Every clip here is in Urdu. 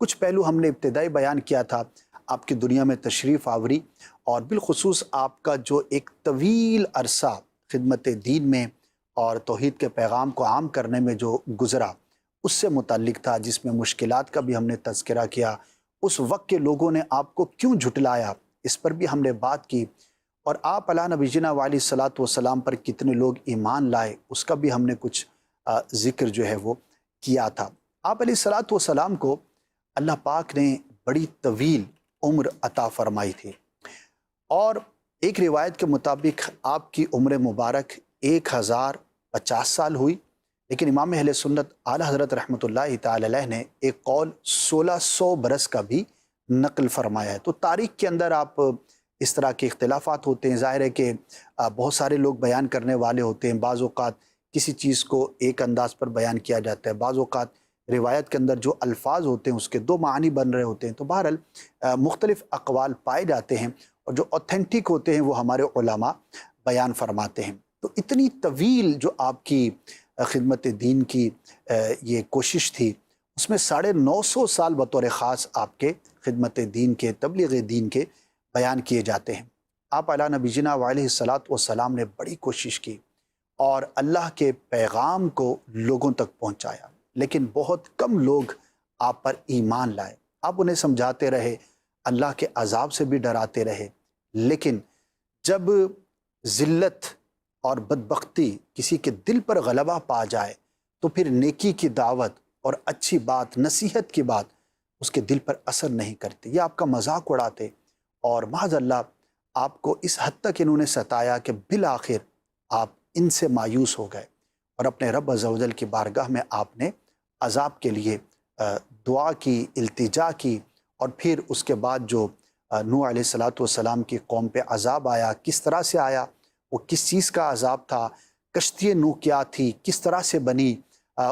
کچھ پہلو ہم نے ابتدائی بیان کیا تھا، آپ کی دنیا میں تشریف آوری اور بالخصوص آپ کا جو ایک طویل عرصہ خدمت دین میں اور توحید کے پیغام کو عام کرنے میں جو گزرا اس سے متعلق تھا، جس میں مشکلات کا بھی ہم نے تذکرہ کیا، اس وقت کے لوگوں نے آپ کو کیوں جھٹلایا اس پر بھی ہم نے بات کی، اور آپ علی نبینا علیہ الصلاۃ والسلام پر کتنے لوگ ایمان لائے اس کا بھی ہم نے کچھ ذکر جو ہے وہ کیا تھا۔ آپ علیہ الصلاۃ والسلام کو اللہ پاک نے بڑی طویل عمر عطا فرمائی تھی، اور ایک روایت کے مطابق آپ کی عمر مبارک 1050 سال ہوئی، لیکن امام اہل سنت اعلیٰ حضرت رحمۃ اللہ تعالی علیہ نے ایک قول 1600 برس کا بھی نقل فرمایا ہے۔ تو تاریخ کے اندر آپ اس طرح کے اختلافات ہوتے ہیں، ظاہر ہے کہ بہت سارے لوگ بیان کرنے والے ہوتے ہیں، بعض اوقات کسی چیز کو ایک انداز پر بیان کیا جاتا ہے، بعض اوقات روایت کے اندر جو الفاظ ہوتے ہیں اس کے دو معنی بن رہے ہوتے ہیں، تو بہرحال مختلف اقوال پائے جاتے ہیں، اور جو اوتھینٹک ہوتے ہیں وہ ہمارے علماء بیان فرماتے ہیں۔ تو اتنی طویل جو آپ کی خدمت دین کی یہ کوشش تھی، اس میں 950 سال بطور خاص آپ کے خدمت دین کے، تبلیغ دین کے بیان کیے جاتے ہیں۔ آپ علی نبینا علیہ الصلاۃ والسلام نے بڑی کوشش کی اور اللہ کے پیغام کو لوگوں تک پہنچایا، لیکن بہت کم لوگ آپ پر ایمان لائے۔ آپ انہیں سمجھاتے رہے، اللہ کے عذاب سے بھی ڈراتے رہے، لیکن جب ذلت اور بدبختی کسی کے دل پر غلبہ پا جائے تو پھر نیکی کی دعوت اور اچھی بات، نصیحت کی بات اس کے دل پر اثر نہیں کرتی، یہ آپ کا مذاق اڑاتے، اور معاذ اللہ آپ کو اس حد تک انہوں نے ستایا کہ بالآخر آپ ان سے مایوس ہو گئے، اور اپنے رب عز و جل کی بارگاہ میں آپ نے عذاب کے لیے دعا کی، التجا کی، اور پھر اس کے بعد جو نوح علیہ الصلاۃ والسلام کی قوم پہ عذاب آیا، کس طرح سے آیا، وہ کس چیز کا عذاب تھا، کشتی نوح کیا تھی، کس طرح سے بنی،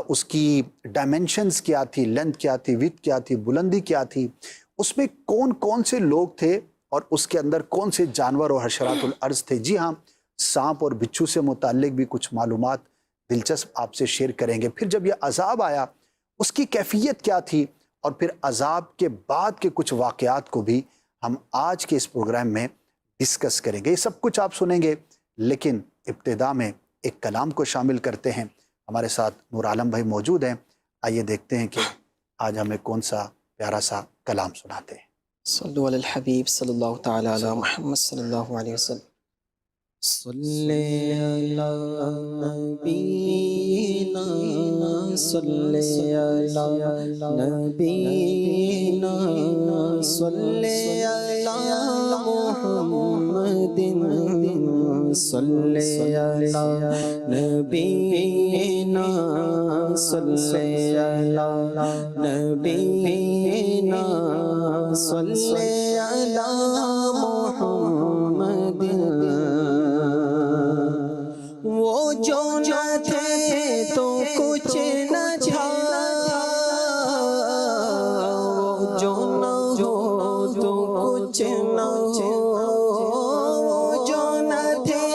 اس کی ڈائمنشنز کیا تھی، لینتھ کیا تھی، وڈتھ کیا تھی، بلندی کیا تھی، اس میں کون کون سے لوگ تھے، اور اس کے اندر کون سے جانور اور حشرات الارض تھے۔ جی ہاں، سانپ اور بچھو سے متعلق بھی کچھ معلومات دلچسپ آپ سے شیئر کریں گے۔ پھر جب یہ عذاب آیا اس کی کیفیت کیا تھی، اور پھر عذاب کے بعد کے کچھ واقعات کو بھی ہم آج کے اس پروگرام میں ڈسکس کریں گے۔ یہ سب کچھ آپ سنیں گے، لیکن ابتدا میں ایک کلام کو شامل کرتے ہیں۔ ہمارے ساتھ نور عالم بھائی موجود ہیں، آئیے دیکھتے ہیں کہ آج ہمیں کون سا پیارا سا کلام سناتے ہیں۔ صلو علی الحبیب صلی اللہ تعالی علی محمد صلی اللہ علیہ وسلم۔ صلی علی نبینا، صلی علی نبینا، صلی علی محمد، صلی علی نبینا، صلی علی نبینا، صلی علی محمد۔ وہ جو نہ تھے تو کچھ نہ تھا، وہ جو نہ ہو تو کچھ نہ ہو، وہ جو نہ تھے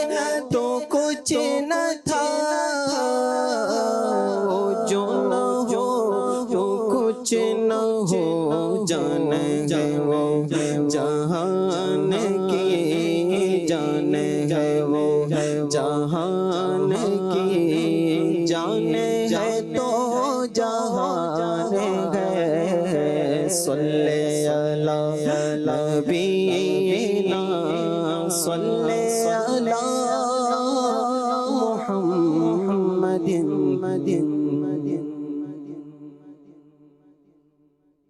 تو کچھ نہ تھا، وہ جو نہ ہو تو کچھ نہ ہو، جان ہے وہ جہان کی جان ہے وہ جہان کی جان ہے تو جہان ہے۔ صلی علی نبینا، صلی علی محمد۔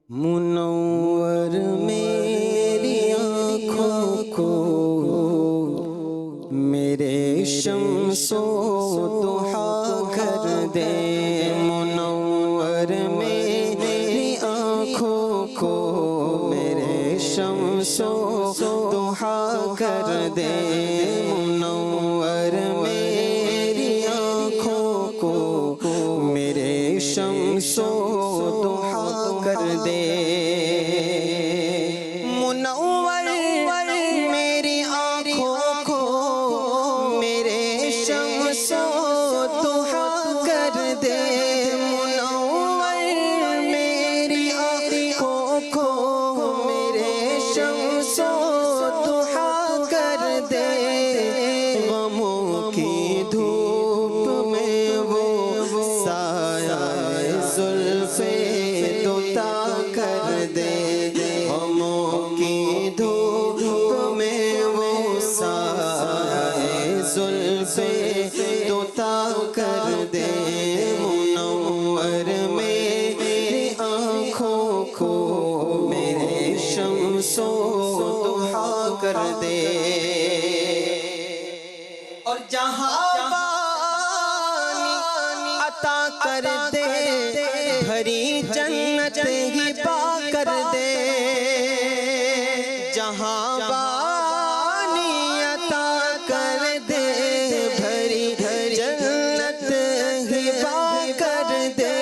منور میری آنکھوں کو میرے شمس و ضحیٰ کر دے، منور میری آنکھوں کو میرے شمس و ضحیٰ کر دے، منور میری آنکھوں کو میرے شمس و ضحیٰ کر دے، منور میری آنکھوں کو میرے شمس و ضحیٰ کر دے، منور میری آنکھوں شمس و ضحا کر دے اور جہاں پانی عطا کر دے بھری جنت ہی پا کر دے جہاں پانی عطا کر دے بھری جنت ہی پا کر دے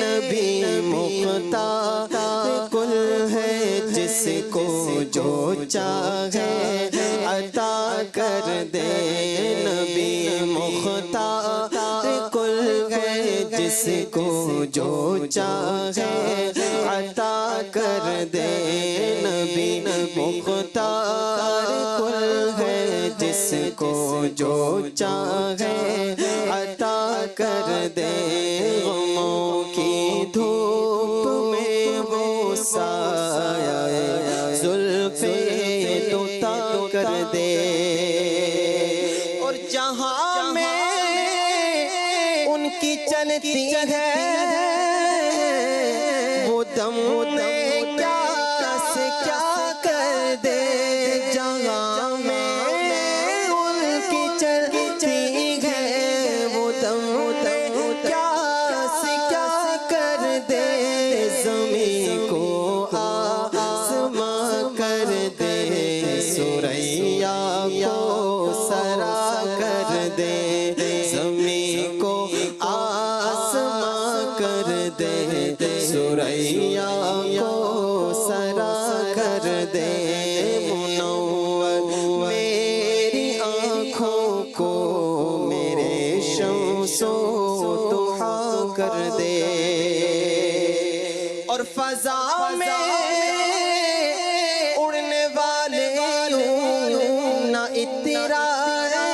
نبی مختار کل ہے جس کو جو چاہے عطا کر دے نبی مختار کل ہے جس کو جو چاہے عطا کر دے نبی مختار کل ہے جس کو جو چاہے عطا کر دے غموں کی دھوپ میں وہ سایہ زلف دوتا کر دے اور جہاں میں ان کی چلتی ہے وہ دم میں کیا سے کیا کر دے جہاں میں ان کی چلتی ہے وہ دم کیا سے کیا کر دے زمین کو آسماں کر دے سوریا کو سرا کر دے زمین کو آسماں کر دے سوریا کو سرا کر دے منور میری آنکھوں کو میرے شمس و ضحا کر دے اور فضا میں اڑنے والے یوں نہ اترائے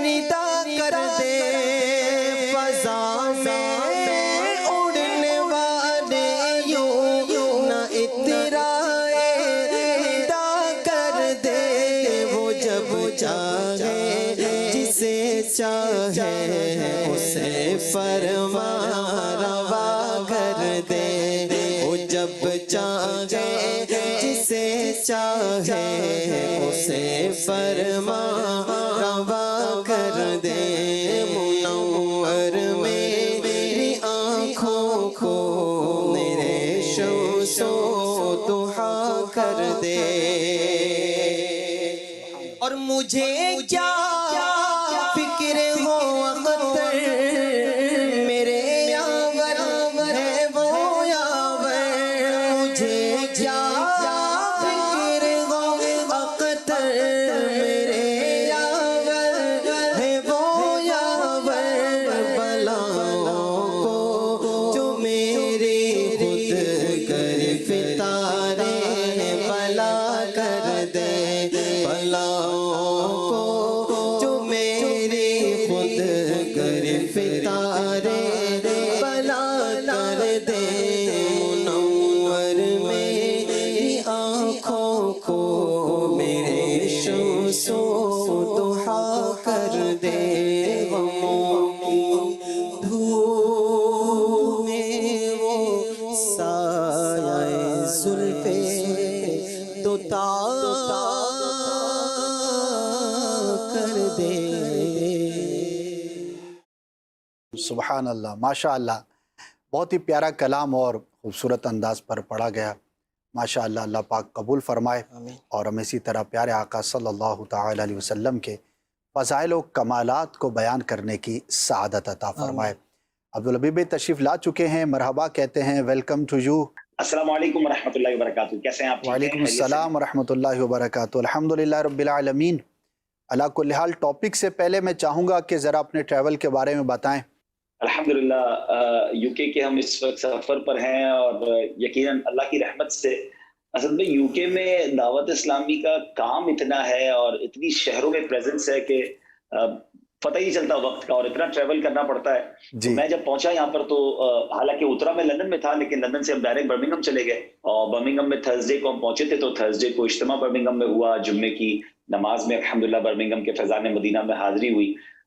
ندا کر دے فضا میں اڑنے والے یوں نہ اترائے ندا کر دے وہ جب چاہے جسے چاہے اسے فرما روا کر دے وہ جب چاہے جسے چاہے اسے فرما روا کر دے منور میری آنکھوں کو میرے شمس و ضحا کر دے اور مجھے کیا فکر ہو اختر میرے یاور ہے وہ یاور مجھے کیا فکر ہو اختر میرے یاور ہے وہ یاور بلاؤں کو جو میری خود گرفتار بلا کر دے بلاؤں کو جو میری خود گرفتار بلا کر دے منور میری آنکھوں کو میرے شمس و ضحا کر دے غموں کی دھوپ میں وہ سایہ زلف دوتا کر دے سبحان اللہ، ماشاء اللہ، بہت ہی پیارا کلام اور خوبصورت انداز پر پڑھا گیا. ماشاء اللہ، اللہ پاک قبول فرمائے اور ہم اسی طرح پیارے آقا صلی اللہ تعالی علیہ وسلم کے فضائل و کمالات کو بیان کرنے کی سعادت عطا فرمائے. عبدالحبیب تشریف لا چکے ہیں، مرحبا کہتے ہیں، ویلکم ٹو یو. السلام علیکم ورحمۃ اللہ وبرکاتہ. کیسے ہیں آپ؟ وعلیکم السلام ورحمۃ اللہ وبرکاتہ. الحمدللہ رب العالمین. اللہ کل حال ٹاپک سے پہلے میں چاہوں گا کہ ذرا اپنے ٹریول کے بارے میں بتائیں. الحمدللہ یو کے ہم اس وقت سفر پر ہیں اور یقیناً اللہ کی رحمت سے اصل میں یو کے میں دعوت اسلامی کا کام اتنا ہے اور اتنی شہروں میں پریزنس ہے کہ پتہ ہی نہیں چلتا وقت کا اور اتنا ٹریول کرنا پڑتا ہے. جی. میں جب پہنچا یہاں پر تو حالانکہ اترا میں لندن میں تھا لیکن لندن سے ہم ڈائریکٹ برمنگھم چلے گئے اور برمنگھم میں تھرسڈے کو ہم پہنچے تھے تو تھرسڈے کو اجتماع برمنگھم میں ہوا. جمعے کی نماز میں الحمدللہ برمنگھم کے فیضان مدینہ میں حاضری ہوئی.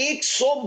100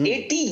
80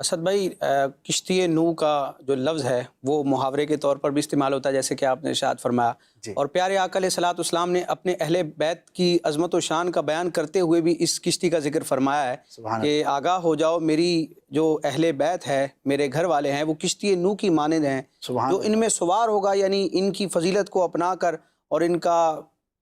اسد بھائی، کشتی نوح کا جو لفظ ہے وہ محاورے کے طور پر بھی استعمال ہوتا ہے جیسے کہ آپ نے ارشاد فرمایا، جی اور پیارے آقا علیہ الصلوۃ والسلام نے اپنے اہل بیت کی عظمت و شان کا بیان کرتے ہوئے بھی اس کشتی کا ذکر فرمایا ہے سبحان کہ آگاہ ہو جاؤ، میری جو اہل بیت ہے، میرے گھر والے ہیں، وہ کشتی نوح کی مانند ہیں، سبحان جو ان میں سوار ہوگا یعنی ان کی فضیلت کو اپنا کر اور ان کا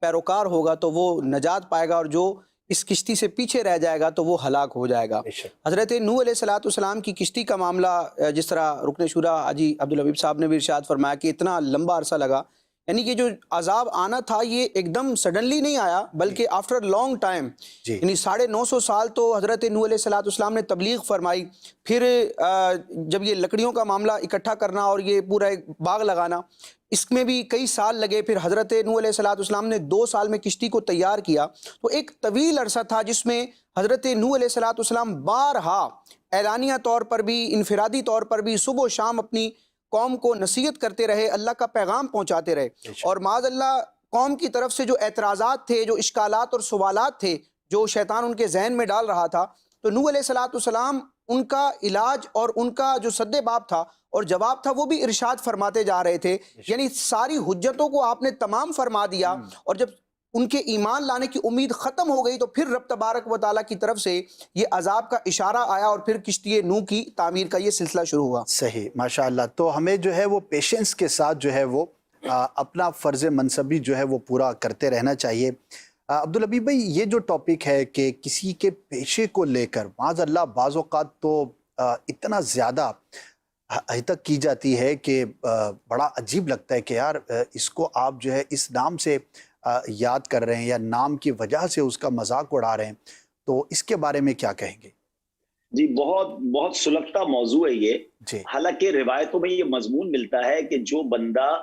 پیروکار ہوگا تو وہ نجات پائے گا، اور جو اس کشتی سے پیچھے رہ جائے گا تو وہ ہلاک ہو جائے گا۔ بے شک۔ حضرت نوح علیہ الصلوۃ والسلام کی کشتی کا معاملہ جس طرح رکن شورا حاجی عبدالحبیب صاحب نے بھی ارشاد فرمایا کہ اتنا لمبا عرصہ لگا، یعنی کہ جو عذاب آنا تھا یہ ایک دم سڈنلی نہیں آیا بلکہ آفٹر لانگ ٹائم، جی یعنی 950 سال تو حضرت نوح علیہ الصلوۃ والسلام نے تبلیغ فرمائی، پھر جب یہ لکڑیوں کا معاملہ اکٹھا کرنا اور یہ پورا ایک باغ لگانا، اس میں بھی کئی سال لگے، پھر حضرت نوح علیہ الصلوۃ والسلام نے 2 سال میں کشتی کو تیار کیا، تو ایک طویل عرصہ تھا جس میں حضرت نوح علیہ الصلوۃ والسلام بارہا اعلانیہ طور پر بھی انفرادی طور پر بھی صبح و شام اپنی قوم کو نصیحت کرتے رہے، اللہ کا پیغام پہنچاتے رہے، اور معاذ اللہ قوم کی طرف سے جو اعتراضات تھے، جو اشکالات اور سوالات تھے جو شیطان ان کے ذہن میں ڈال رہا تھا، تو نوح علیہ الصلوۃ والسلام ان کا علاج اور ان کا جو سد باب تھا اور جواب تھا وہ بھی ارشاد فرماتے جا رہے تھے، یعنی ساری حجتوں کو آپ نے تمام فرما دیا، اور جب ان کے ایمان لانے کی امید ختم ہو گئی تو پھر رب تبارک و تعالیٰ کی طرف سے یہ عذاب کا اشارہ آیا اور پھر کشتی نوح کی تعمیر کا یہ سلسلہ شروع ہوا۔ صحیح، ماشاءاللہ۔ تو ہمیں جو ہے وہ پیشنس کے ساتھ جو ہے وہ اپنا فرض منصبی جو ہے وہ پورا کرتے رہنا چاہیے۔ عبدالحبیب بھائی، یہ جو ٹاپک ہے کہ کسی کے پیشے کو لے کر معاذ اللہ بعض اوقات تو اتنا زیادہ تک کی جاتی ہے کہ بڑا عجیب لگتا ہے کہ یار اس کو آپ جو ہے اس نام سے یاد کر رہے ہیں یا نام کی وجہ سے اس کا مذاق اڑا رہے ہیں، تو اس کے بارے میں کیا کہیں گے؟ جی بہت بہت سلگتا موضوع ہے یہ۔ جی حالانکہ روایتوں میں یہ مضمون ملتا ہے کہ جو بندہ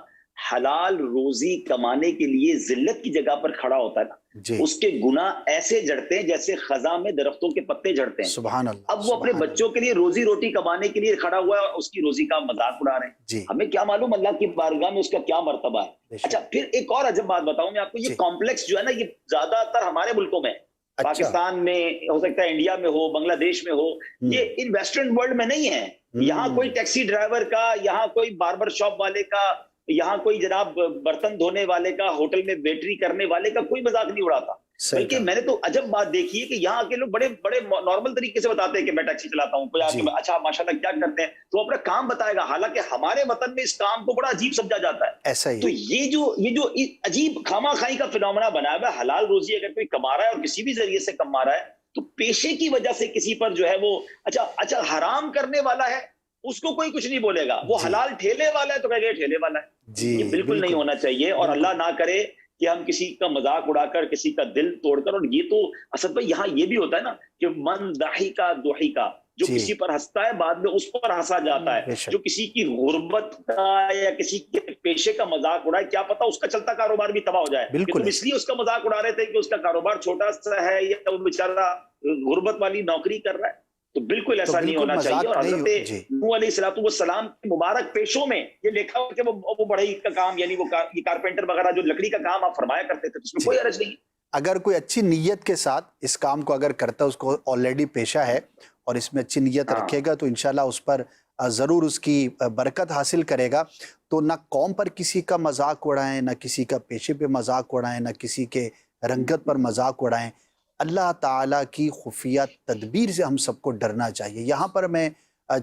حلال روزی کمانے کے لیے ذلت کی جگہ پر کھڑا ہوتا ہے نا، جی اس کے گناہ ایسے جڑتے ہیں جیسے خزاں میں درختوں کے پتے جڑتے ہیں۔ سبحان اللہ۔ اب وہ اپنے بچوں کے لیے روزی روٹی کمانے کے لیے کھڑا ہوا ہے اور اس کی روزی کا مذاق اڑا رہے ہیں۔ جی ہمیں کیا معلوم اللہ کی بارگاہ میں اس کا کیا مرتبہ ہے۔ اچھا پھر ایک اور عجب بات بتاؤں میں آپ کو، یہ کمپلیکس جو ہے نا یہ زیادہ تر ہمارے ملکوں میں، پاکستان میں ہو سکتا ہے، انڈیا میں ہو، بنگلہ دیش میں ہو، یہ ان ویسٹرن ورلڈ میں نہیں ہے۔ یہاں کوئی ٹیکسی ڈرائیور کا، یہاں کوئی باربر شاپ والے کا، یہاں کوئی جناب برتن دھونے والے کا، ہوٹل میں ویٹری کرنے والے کا کوئی مذاق نہیں اڑاتا۔ بلکہ میں نے تو عجب بات دیکھی ہے کہ یہاں کے لوگ بڑے بڑے نارمل طریقے سے بتاتے ہیں کہ میں ٹیکسی چلاتا ہوں، کوئی آ کے اچھا ماشاءاللہ کیا کرتے ہیں تو اپنا کام بتائے گا، حالانکہ ہمارے وطن میں اس کام کو بڑا عجیب سمجھا جاتا ہے۔ ایسا ہی تو یہ جو عجیب خامہ خائی کا فنومنا بنا ہوا ہے، حلال روزی اگر کوئی کما رہا ہے اور کسی بھی ذریعے سے کما رہا ہے تو پیشے کی وجہ سے کسی پر جو ہے وہ اچھا حرام کرنے والا ہے اس کو کوئی کچھ نہیں بولے گا، وہ حلال ٹھیلے والا ہے تو کہے گا ٹھیلے والا ہے۔ یہ بالکل نہیں ہونا چاہیے، اور اللہ نہ کرے کہ ہم کسی کا مذاق اڑا کر کسی کا دل توڑ کر، اور یہ تو اسد بھائی یہاں یہ بھی ہوتا ہے نا کہ من ضحک ضحک، جو کسی پر ہنستا ہے بعد میں اس پر ہنسا جاتا ہے، جو کسی کی غربت کا یا کسی کے پیشے کا مذاق اڑائے کیا پتا اس کا چلتا کاروبار بھی تباہ ہو جائے، بالکل اس لیے اس کا مذاق اڑا رہے تھے کہ اس کا کاروبار چھوٹا سا ہے یا وہ بیچارہ غربت والی نوکری کر رہا ہے۔ تو بالکل ایسا نہیں ہونا چاہیے، اور حضرت نوح علیہ الصلوۃ والسلام کے مبارک پیشوں میں یہ لکھا ہوا کہ وہ بڑھئی کا کام، یعنی وہ کارپینٹر وغیرہ جو لکڑی کا کام آپ فرمایا کرتے تھے، اس میں کوئی حرج نہیں۔ اگر کوئی اچھی نیت کے ساتھ اس کام کو اگر کرتا ہے، اس کو آلریڈی پیشہ ہے اور اس میں اچھی نیت رکھے گا تو انشاءاللہ اس پر ضرور اس کی برکت حاصل کرے گا۔ تو نہ قوم پر کسی کا مذاق اڑائیں، نہ کسی کا پیشے پہ مذاق اڑائیں، نہ کسی کے رنگت پر مذاق اڑائیں۔ اللہ تعالیٰ کی خفیہ تدبیر سے ہم سب کو ڈرنا چاہیے۔ یہاں پر میں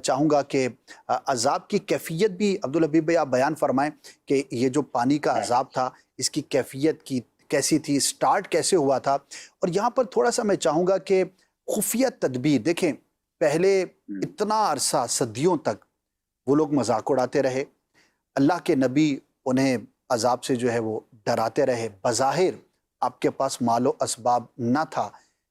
چاہوں گا کہ عذاب کی کیفیت بھی عبدالحبیب بھائی آپ بیان فرمائیں کہ یہ جو پانی کا عذاب تھا اس کی کیفیت کیسی تھی، سٹارٹ کیسے ہوا تھا، اور یہاں پر تھوڑا سا میں چاہوں گا کہ خفیہ تدبیر دیکھیں، پہلے اتنا عرصہ صدیوں تک وہ لوگ مذاق اڑاتے رہے، اللہ کے نبی انہیں عذاب سے جو ہے وہ ڈراتے رہے، بظاہر آپ کے پاس مال و اسباب نہ تھا،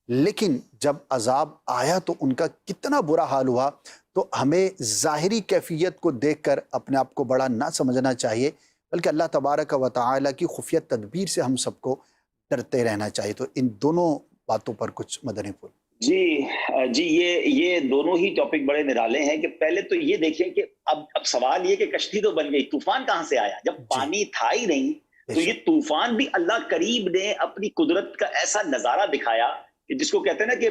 لیکن جب عذاب آیا تو ان کا کتنا برا حال ہوا۔ تو ہمیں ظاہری کیفیت کو دیکھ کر اپنے آپ کو بڑا نہ سمجھنا چاہیے، بلکہ اللہ تبارک و تعالیٰ کی خفیہ تدبیر سے ہم سب کو ڈرتے رہنا چاہیے۔ تو ان دونوں باتوں پر کچھ مدنی پھول۔ جی یہ دونوں ہی ٹاپک بڑے نرالے ہیں کہ پہلے تو یہ دیکھیں کہ اب سوال یہ کہ کشتی تو بن گئی، طوفان کہاں سے آیا جب پانی تھا ہی نہیں؟ تو یہ طوفان بھی اللہ کریم نے اپنی قدرت کا ایسا نظارہ دکھایا کہ جس کو کہتے ہیں نا کہ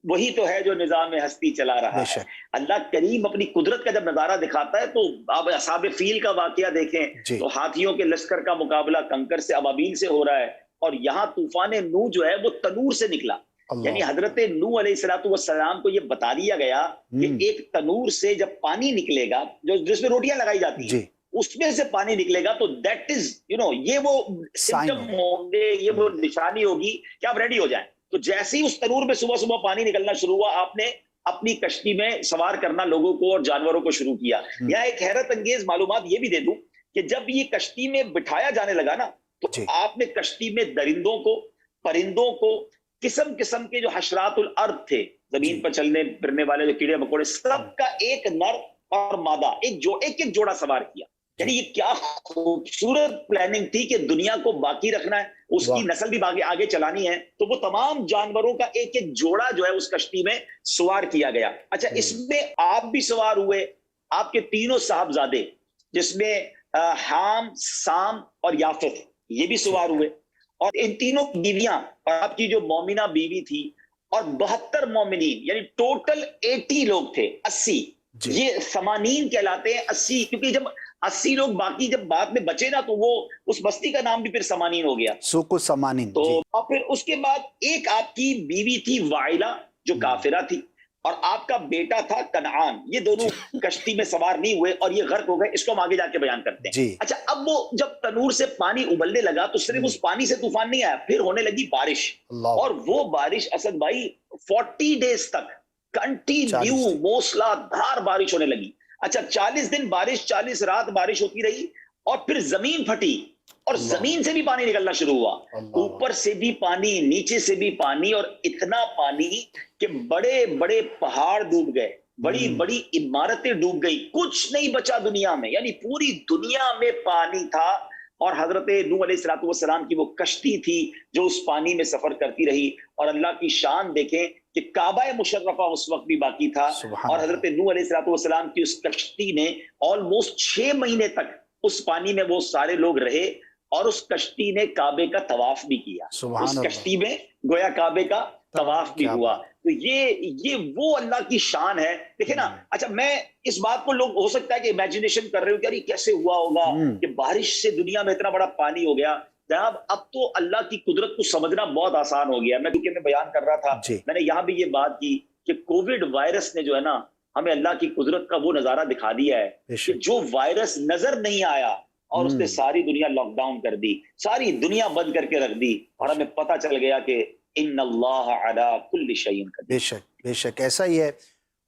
وہی تو ہے جو نظام ہستی چلا رہا بے ہے. شک. اللہ کریم اپنی قدرت کا جب نظارہ دکھاتا ہے تو آپ اصحاب فیل کا واقعہ دیکھیں جی. تو ہاتھیوں کے لشکر کا مقابلہ کنکر سے ابابیل سے ہو رہا ہے, اور یہاں طوفان نوح جو ہے وہ تنور سے نکلا. یعنی اللہ. حضرت نوح علیہ الصلوۃ والسلام کو یہ بتا دیا گیا کہ ایک تنور سے جب پانی نکلے گا جس میں روٹیاں لگائی جاتی ہیں جی. اس میں سے پانی نکلے گا تو دیٹ از یہ وہ سمپٹم ہوں گے, یہ وہ نشانی ہوگی کہ آپ ریڈی ہو جائیں. تو جیسے ہی اس تنور میں صبح صبح پانی نکلنا شروع ہوا, آپ نے اپنی کشتی میں سوار کرنا لوگوں کو اور جانوروں کو شروع کیا. یہاں ایک حیرت انگیز معلومات یہ بھی دے دوں کہ جب یہ کشتی میں بٹھایا جانے لگا نا تو جی. آپ نے کشتی میں درندوں کو, پرندوں کو, قسم قسم کے جو حشرات الارض تھے, زمین پر چلنے پھرنے والے جو کیڑے مکوڑے, سب کا ایک نر اور مادہ ایک جوڑا سوار کیا. یعنی یہ کیا خوبصورت پلاننگ تھی کہ دنیا کو باقی رکھنا ہے, اس کی نسل بھی آگے چلانی ہے, تو وہ تمام جانوروں کا ایک جوڑا جو ہے اس کشتی میں سوار کیا گیا. اچھا, اس میں آپ بھی سوار ہوئے, آپ کے تینوں صاحبزادے جس میں حام, سام اور یافت, یہ بھی سوار ہوئے, اور ان تینوں بیویاں اور آپ کی جو مومنہ بیوی تھی اور 72 مومنین, یعنی ٹوٹل 80 لوگ تھے, 80 یہ 80 کہلاتے ہیں. 80 کیونکہ جب 80 لوگ باقی جب بعد میں بچے نا تو وہ اس بستی کا نام بھی پھر 80 ہو گیا, سوق سمانین. تو اور پھر اس کے بعد ایک آپ کی بیوی تھی وائلہ جو کافرہ تھی, اور آپ کا بیٹا تھا کنعان. یہ دونوں کشتی میں سوار نہیں ہوئے اور یہ غرق ہو گئے. اس کو ہم آگے جا کے بیان کرتے ہیں. اچھا, اب وہ جب تنور سے پانی ابلنے لگا تو صرف اس پانی سے طوفان نہیں آیا, پھر ہونے لگی بارش, اور وہ بارش اسد بھائی 40 ڈیز تک کنٹینیو موسلا دھار بارش ہونے لگی. اچھا, 40 دن بارش, 40 رات بارش ہوتی رہی, اور پھر زمین پھٹی اور زمین سے بھی پانی نکلنا شروع ہوا, اوپر سے بھی پانی, نیچے سے بھی پانی, اور اتنا پانی کہ بڑے بڑے پہاڑ ڈوب گئے, بڑی بڑی عمارتیں ڈوب گئی, کچھ نہیں بچا دنیا میں. یعنی پوری دنیا میں پانی تھا, اور حضرت نوح علیہ الصلوۃ والسلام کی وہ کشتی تھی جو اس پانی میں سفر کرتی رہی. اور اللہ کی شان دیکھیں کہ کعبہ مشرفہ اس وقت بھی باقی تھا, اور حضرت نوح علیہ الصلوۃ والسلام کی اس کشتی نے آلموسٹ 6 مہینے تک اس پانی میں وہ سارے لوگ رہے, اور اس کشتی نے کعبے کا طواف بھی کیا. اس کشتی میں گویا کعبے کا طواف بھی ہوا. تو یہ وہ اللہ کی شان ہے. دیکھیں نا, اچھا میں اس بات کو لوگ ہو سکتا ہے کہ امیجنیشن کر رہے ہو کہ یہ کیسے ہوا ہوگا کہ بارش سے دنیا میں اتنا بڑا پانی ہو گیا. جناب, اب تو اللہ کی قدرت کو سمجھنا بہت آسان ہو گیا. میں کیونکہ میں بیان کر رہا تھا, میں نے یہاں بھی یہ بات کی کہ کووڈ وائرس نے جو ہے نا ہمیں اللہ کی قدرت کا وہ نظارہ دکھا دیا ہے کہ جو وائرس نظر نہیں آیا اور اس نے ساری دنیا لاک ڈاؤن کر دی, ساری دنیا بند کر کے رکھ دی, اور ہمیں پتہ چل گیا کہ ان اللہ علی کل شیء قدیر. بے شک, بے شک ایسا ہی ہے.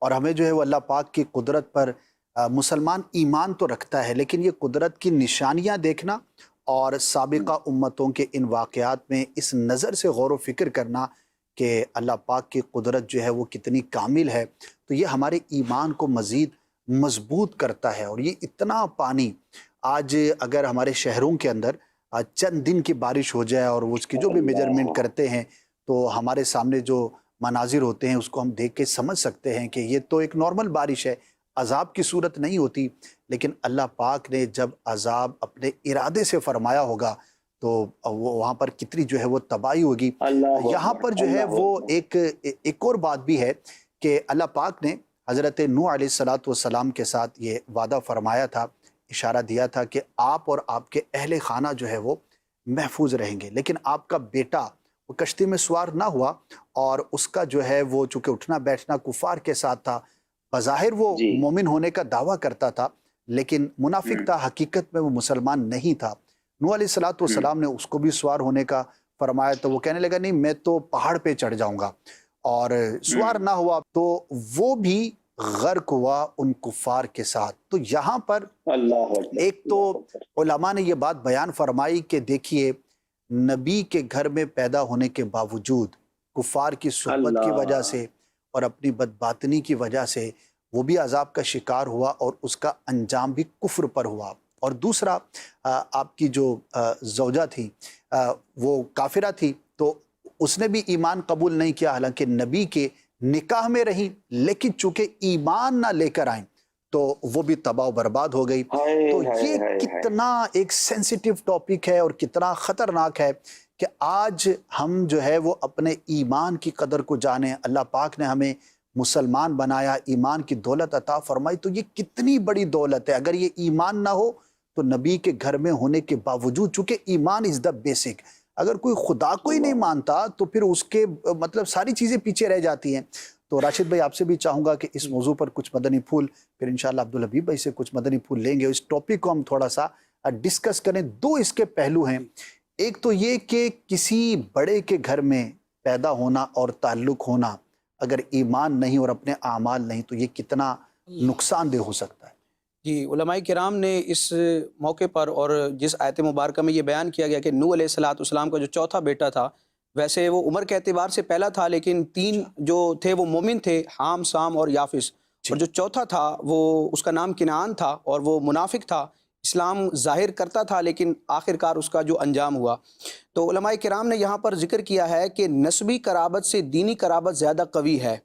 اور ہمیں جو ہے وہ اللہ پاک کی قدرت پر مسلمان ایمان تو رکھتا ہے, لیکن یہ قدرت کی نشانیاں دیکھنا اور سابقہ امتوں کے ان واقعات میں اس نظر سے غور و فکر کرنا کہ اللہ پاک کی قدرت جو ہے وہ کتنی کامل ہے, تو یہ ہمارے ایمان کو مزید مضبوط کرتا ہے. اور یہ اتنا پانی آج اگر ہمارے شہروں کے اندر چند دن کی بارش ہو جائے اور اس کی جو بھی میجرمنٹ کرتے ہیں تو ہمارے سامنے جو مناظر ہوتے ہیں اس کو ہم دیکھ کے سمجھ سکتے ہیں کہ یہ تو ایک نارمل بارش ہے, عذاب کی صورت نہیں ہوتی. لیکن اللہ پاک نے جب عذاب اپنے ارادے سے فرمایا ہوگا تو وہاں پر کتنی جو ہے وہ تباہی ہوگی. یہاں پر جو ہے وہ ایک اور بات بھی ہے کہ اللہ پاک نے حضرت نوح علیہ الصلوۃ والسلام کے ساتھ یہ وعدہ فرمایا تھا, اشارہ دیا تھا کہ آپ اور آپ کے اہل خانہ جو ہے وہ محفوظ رہیں گے. لیکن آپ کا بیٹا وہ کشتی میں سوار نہ ہوا, اور اس کا جو ہے وہ چونکہ اٹھنا بیٹھنا کفار کے ساتھ تھا, بظاہر وہ مومن ہونے کا دعویٰ کرتا تھا لیکن منافق تھا, حقیقت میں وہ مسلمان نہیں تھا. نوح علیہ الصلوۃ والسلام نے اس کو بھی سوار ہونے کا فرمایا تو وہ کہنے لگا نہیں میں تو پہاڑ پہ چڑھ جاؤں گا, اور سوار نہ ہوا تو وہ بھی غرق ہوا ان کفار کے ساتھ. تو یہاں پر ایک تو علماء نے یہ بات بیان فرمائی کہ دیکھیے نبی کے گھر میں پیدا ہونے کے باوجود کفار کی صحبت کی وجہ سے اور اپنی بدباطنی کی وجہ سے وہ بھی عذاب کا شکار ہوا, اور اس کا انجام بھی کفر پر ہوا. اور دوسرا آپ کی جو زوجہ تھی وہ کافرہ تھی, تو اس نے بھی ایمان قبول نہیں کیا, حالانکہ نبی کے نکاح میں رہی, لیکن چونکہ ایمان نہ لے کر آئیں تو وہ بھی تباہ و برباد ہو گئی. تو یہ کتنا ایک سینسیٹیو ٹاپک ہے اور کتنا خطرناک ہے کہ آج ہم جو ہے وہ اپنے ایمان کی قدر کو جانیں. اللہ پاک نے ہمیں مسلمان بنایا, ایمان کی دولت عطا فرمائی, تو یہ کتنی بڑی دولت ہے. اگر یہ ایمان نہ ہو تو نبی کے گھر میں ہونے کے باوجود, چونکہ ایمان از دا بیسک, اگر کوئی خدا کو ہی نہیں مانتا تو پھر اس کے مطلب ساری چیزیں پیچھے رہ جاتی ہیں. تو راشد بھائی آپ سے بھی چاہوں گا کہ اس موضوع پر کچھ مدنی پھول, پھر انشاءاللہ عبدالحبیب بھائی سے کچھ مدنی پھول لیں گے. اس ٹاپک کو ہم تھوڑا سا ڈسکس کریں. دو اس کے پہلو ہیں. ایک تو یہ کہ کسی بڑے کے گھر میں پیدا ہونا اور تعلق ہونا, اگر ایمان نہیں اور اپنے اعمال نہیں, تو یہ کتنا نقصان دہ ہو سکتا ہے. جی, علماء کرام نے اس موقع پر اور جس آیت مبارکہ میں یہ بیان کیا گیا کہ نوح علیہ السلام کا جو چوتھا بیٹا تھا, ویسے وہ عمر کے اعتبار سے پہلا تھا, لیکن تین جو تھے وہ مومن تھے, حام, سام اور یافس, اور جو چوتھا تھا وہ اس کا نام کنعان تھا اور وہ منافق تھا, اسلام ظاہر کرتا تھا لیکن آخرکار اس کا جو انجام ہوا. تو علماء کرام نے یہاں پر ذکر کیا ہے کہ نسبی قرابت سے دینی قرابت زیادہ قوی ہے.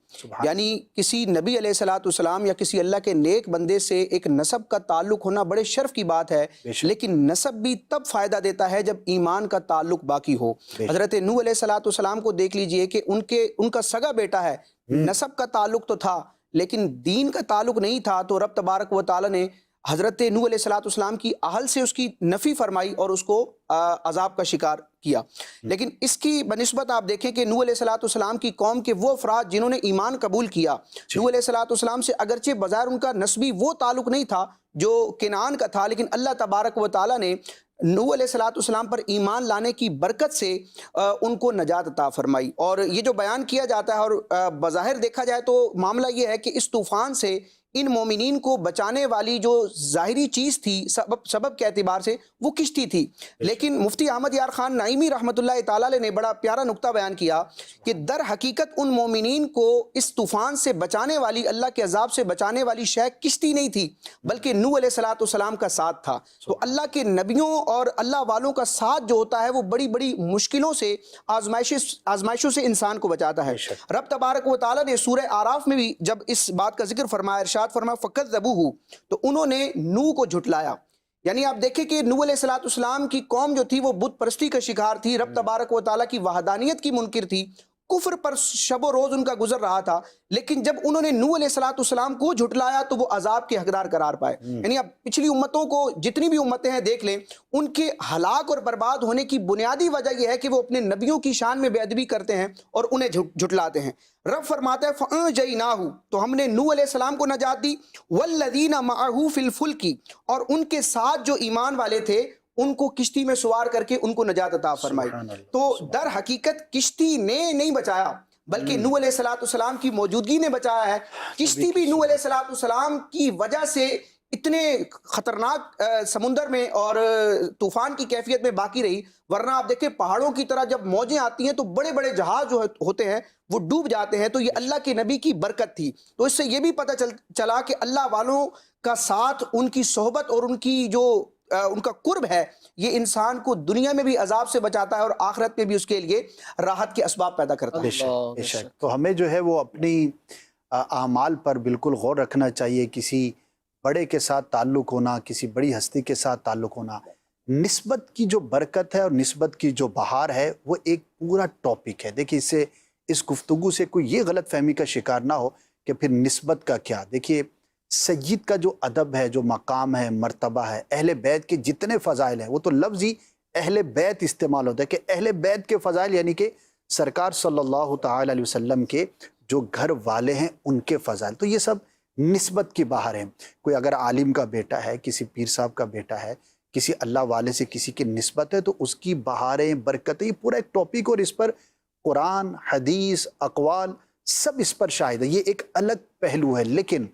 یعنی کسی نبی علیہ السلام یا کسی اللہ کے نیک بندے سے ایک نسب کا تعلق ہونا بڑے شرف کی بات ہے, لیکن نسب بھی تب فائدہ دیتا ہے جب ایمان کا تعلق باقی ہو. حضرت نوح علیہ السلام کو دیکھ لیجئے کہ ان کا سگا بیٹا ہے, نسب کا تعلق تو تھا لیکن دین کا تعلق نہیں تھا, تو رب تبارک و تعالی نے حضرت نوح علیہ السلام کی اہل سے اس کی نفی فرمائی اور اس کو عذاب کا شکار کیا. لیکن اس کی بنسبت آپ دیکھیں کہ نوح علیہ السلام کی قوم کے وہ افراد جنہوں نے ایمان قبول کیا, نوح علیہ السلام سے اگرچہ بظاہر ان کا نسبی وہ تعلق نہیں تھا جو کنعان کا تھا, لیکن اللہ تبارک و تعالی نے نوح علیہ السلام پر ایمان لانے کی برکت سے ان کو نجات عطا فرمائی. اور یہ جو بیان کیا جاتا ہے اور بظاہر دیکھا جائے تو معاملہ یہ ہے کہ اس طوفان سے ان مومنین کو بچانے والی جو ظاہری چیز تھی سبب کے اعتبار سے وہ کشتی تھی. لیکن مفتی احمد یار خان نعیمی رحمۃ اللہ تعالی علیہ نے بڑا پیارا نقطہ بیان کیا کہ در حقیقت ان مومنین کو اس طوفان سے بچانے والی, اللہ کے عذاب سے بچانے والی شے کشتی نہیں تھی بلکہ نوح علیہ السلام کا ساتھ تھا. تو اللہ کے نبیوں اور اللہ والوں کا ساتھ جو ہوتا ہے وہ بڑی بڑی مشکلوں سے, آزمائشوں سے انسان کو بچاتا ہے. رب تبارک و تعالی نے سورہ اعراف میں بھی جب اس بات کا ذکر فرمایا, ارشاد فرمایا فَكَذَّبُوهُ, تو انہوں نے نوح کو جھٹلایا. یعنی آپ دیکھیں کہ نوح علیہ السلام کی قوم جو تھی وہ بت پرستی کا شکار تھی, رب تبارک و تعالیٰ کی وحدانیت کی منکر تھی, کفر پر شب و روز ان کا گزر رہا تھا. لیکن جب انہوں نے نوح علیہ السلام کو جھٹلایا تو وہ عذاب کے حقدار قرار پائے. یعنی آپ پچھلی امتوں کو جتنی بھی امتیں ہیں دیکھ لیں, ان کے ہلاک اور برباد ہونے کی بنیادی وجہ یہ ہے کہ وہ اپنے نبیوں کی شان میں بے ادبی کرتے ہیں اور انہیں جھٹلاتے ہیں. رب فرماتا ہے فَأَنجَيْنَاهُ, تو ہم نے نوح علیہ السلام کو نجات دی, وَالَّذِينَ مَعَهُ فِي الْفُلْكِ, اور ان کے ساتھ جو ایمان والے تھے ان کو کشتی میں سوار کر کے ان کو نجات عطا فرمائی. تو در حقیقت کشتی نے نہیں بچایا بلکہ نوح علیہ السلام کی موجودگی نے بچایا ہے. کشتی بھی نوح علیہ السلام کی وجہ سے اتنے خطرناک سمندر میں اور طوفان کی کیفیت میں باقی رہی, ورنہ آپ دیکھیں پہاڑوں کی طرح جب موجیں آتی ہیں تو بڑے بڑے جہاز جو ہوتے ہیں وہ ڈوب جاتے ہیں. تو یہ اللہ کے نبی کی برکت تھی. تو اس سے یہ بھی پتہ چلا کہ اللہ والوں کا ساتھ, ان کی صحبت اور ان کی جو ان کا قرب ہے, یہ انسان کو دنیا میں بھی عذاب سے بچاتا ہے اور آخرت میں بھی اس کے لیے راحت کے اسباب پیدا کرتا ہے. بے شک. تو ہمیں جو ہے وہ اپنی اعمال پر بالکل غور رکھنا چاہیے. کسی بڑے کے ساتھ تعلق ہونا, کسی بڑی ہستی کے ساتھ تعلق ہونا, نسبت کی جو برکت ہے اور نسبت کی جو بہار ہے وہ ایک پورا ٹاپک ہے. دیکھیے اس گفتگو سے کوئی یہ غلط فہمی کا شکار نہ ہو کہ پھر نسبت کا کیا. دیکھیے سید کا جو ادب ہے, جو مقام ہے, مرتبہ ہے, اہل بیت کے جتنے فضائل ہیں, وہ تو لفظ ہی اہل بیت استعمال ہوتا ہے کہ اہل بیت کے فضائل, یعنی کہ سرکار صلی اللہ تعالی علیہ وسلم کے جو گھر والے ہیں ان کے فضائل. تو یہ سب نسبت کی باہر ہیں. کوئی اگر عالم کا بیٹا ہے, کسی پیر صاحب کا بیٹا ہے, کسی اللہ والے سے کسی کی نسبت ہے, تو اس کی بہاریں, برکتیں, یہ پورا ایک ٹاپک, اور اس پر قرآن, حدیث, اقوال سب اس پر شاہد ہے. یہ ایک الگ پہلو ہے. لیکن